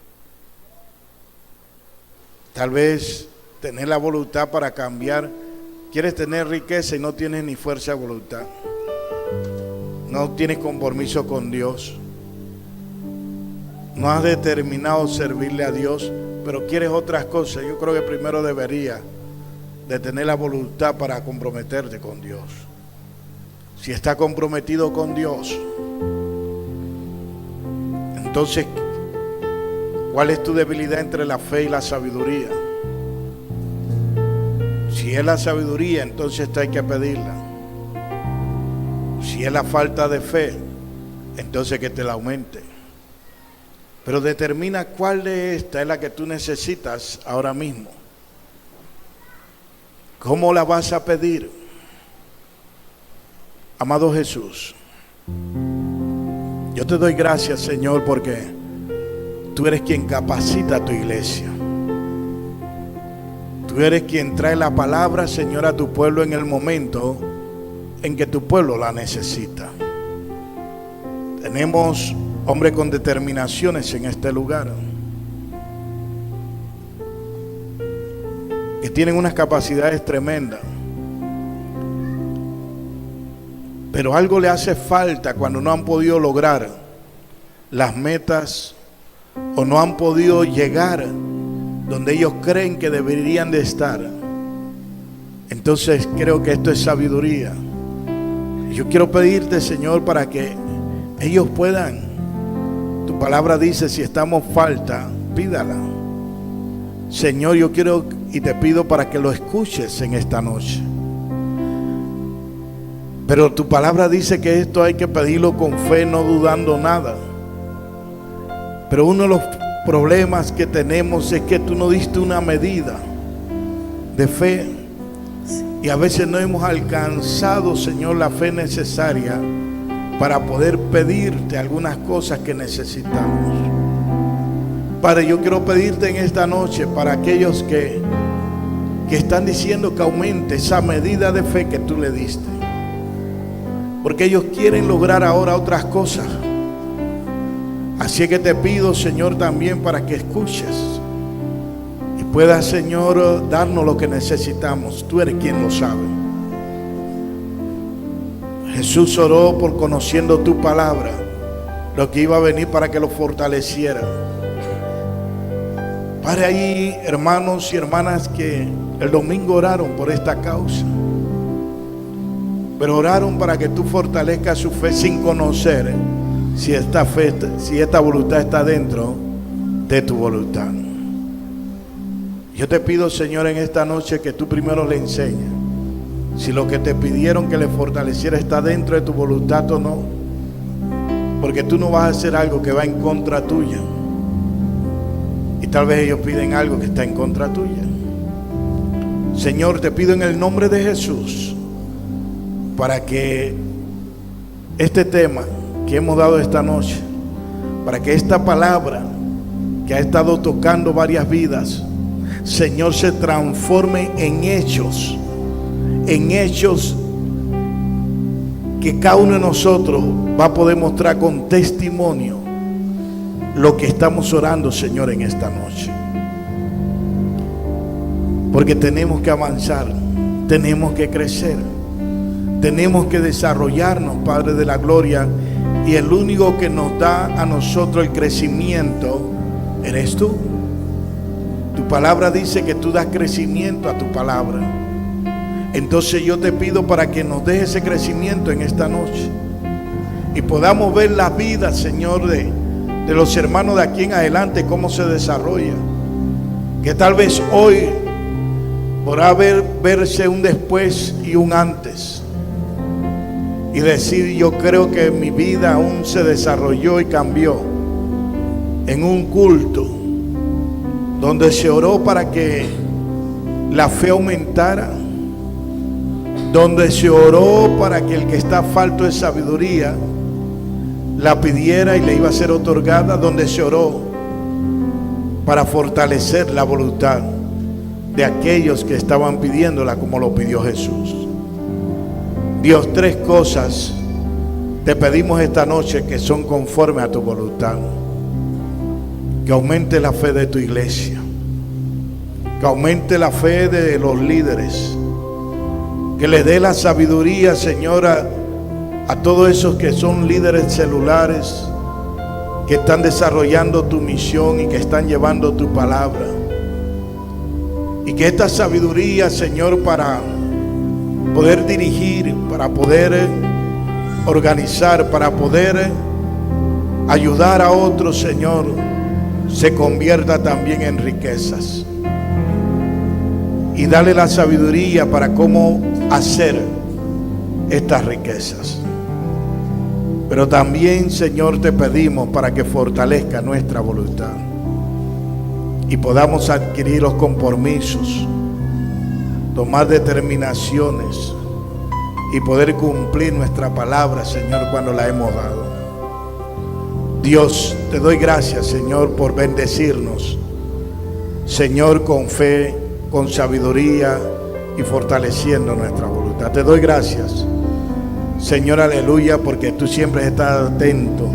A: Tal vez tener la voluntad para cambiar. Quieres tener riqueza y no tienes ni fuerza de voluntad. No tienes compromiso con Dios. No has determinado servirle a Dios, pero quieres otras cosas. Yo creo que primero deberías de tener la voluntad para comprometerte con Dios. Si está comprometido con Dios, entonces, ¿cuál es tu debilidad entre la fe y la sabiduría? Si es la sabiduría, entonces hay que pedirla. Si es la falta de fe, entonces que te la aumente. Pero determina cuál de esta es la que tú necesitas ahora mismo. ¿Cómo la vas a pedir? Amado Jesús, yo te doy gracias, Señor, porque tú eres quien capacita a tu iglesia. Tú eres quien trae la palabra, Señor, a tu pueblo en el momento en que tu pueblo la necesita. Tenemos hombres con determinaciones en este lugar, que tienen unas capacidades tremendas. Pero algo le hace falta cuando no han podido lograr las metas o no han podido llegar donde ellos creen que deberían de estar. Entonces creo que esto es sabiduría. Yo quiero pedirte, Señor, para que ellos puedan. Tu palabra dice, si estamos falta, pídala. Señor, yo quiero y te pido para que lo escuches en esta noche. Pero tu palabra dice que esto hay que pedirlo con fe, no dudando nada. Pero uno de los problemas que tenemos es que tú no diste una medida de fe. Y a veces no hemos alcanzado, Señor, la fe necesaria para poder pedirte algunas cosas que necesitamos. Padre, yo quiero pedirte en esta noche para aquellos que están diciendo que aumente esa medida de fe que tú le diste. Porque ellos quieren lograr ahora otras cosas. Así que te pido, Señor, también para que escuches y puedas, Señor, darnos lo que necesitamos. Tú eres quien lo sabe. Jesús oró por conociendo tu palabra, lo que iba a venir para que lo fortaleciera. Padre, hay hermanos y hermanas que el domingo oraron por esta causa, pero oraron para que tú fortalezcas su fe sin conocer si esta voluntad está dentro de tu voluntad. Yo te pido, Señor, en esta noche que tú primero le enseñes si lo que te pidieron que le fortaleciera está dentro de tu voluntad o no, porque tú no vas a hacer algo que va en contra tuya, y tal vez ellos piden algo que está en contra tuya. Señor, te pido en el nombre de Jesús para que este tema que hemos dado esta noche, para que esta palabra que ha estado tocando varias vidas, Señor, se transforme en hechos que cada uno de nosotros va a poder mostrar con testimonio lo que estamos orando, Señor, en esta noche. Porque tenemos que avanzar, tenemos que crecer, tenemos que desarrollarnos, Padre de la gloria, y el único que nos da a nosotros el crecimiento eres tú. Tu palabra dice que tú das crecimiento a tu palabra. Entonces yo te pido para que nos des ese crecimiento en esta noche y podamos ver la vida, Señor, de los hermanos de aquí en adelante, cómo se desarrolla. Que tal vez hoy podrá verse un después y un antes, y decir, yo creo que mi vida aún se desarrolló y cambió en un culto donde se oró para que la fe aumentara, donde se oró para que el que está falto de sabiduría la pidiera y le iba a ser otorgada, donde se oró para fortalecer la voluntad de aquellos que estaban pidiéndola como lo pidió Jesús. Dios, tres cosas te pedimos esta noche que son conforme a tu voluntad. Que aumente la fe de tu iglesia, que aumente la fe de los líderes, que le dé la sabiduría, Señora, a todos esos que son líderes celulares, que están desarrollando tu misión y que están llevando tu palabra. Y que esta sabiduría, Señor, para poder dirigir, para poder organizar, para poder ayudar a otros, Señor, se convierta también en riquezas. Y dale la sabiduría para cómo hacer estas riquezas. Pero también, Señor, te pedimos para que fortalezca nuestra voluntad y podamos adquirir los compromisos, tomar determinaciones y poder cumplir nuestra palabra, Señor, cuando la hemos dado. Dios, te doy gracias, Señor, por bendecirnos, Señor, con fe, con sabiduría y fortaleciendo nuestra voluntad. Te doy gracias, Señor, aleluya, porque tú siempre estás atento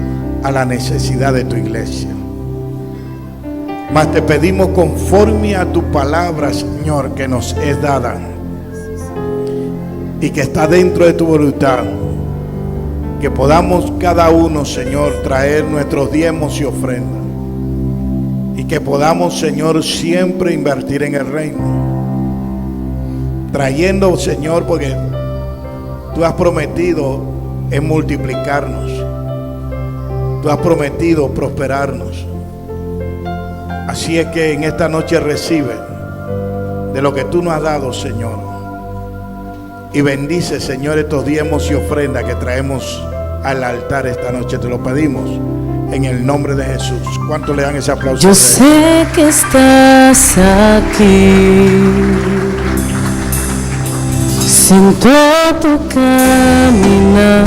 A: a la necesidad de tu iglesia. Mas te pedimos conforme a tu palabra, Señor, que nos es dada y que está dentro de tu voluntad, que podamos cada uno, Señor, traer nuestros diezmos y ofrendas, y que podamos, Señor, siempre invertir en el reino, trayendo, Señor, porque tú has prometido es multiplicarnos. Tú has prometido prosperarnos. Así es que en esta noche recibe de lo que tú nos has dado, Señor. Y bendice, Señor, estos diezmos y ofrendas que traemos al altar esta noche. Te lo pedimos en el nombre de Jesús. ¿Cuánto le dan ese aplauso?
B: Yo sé que estás aquí. Siento tu caminar.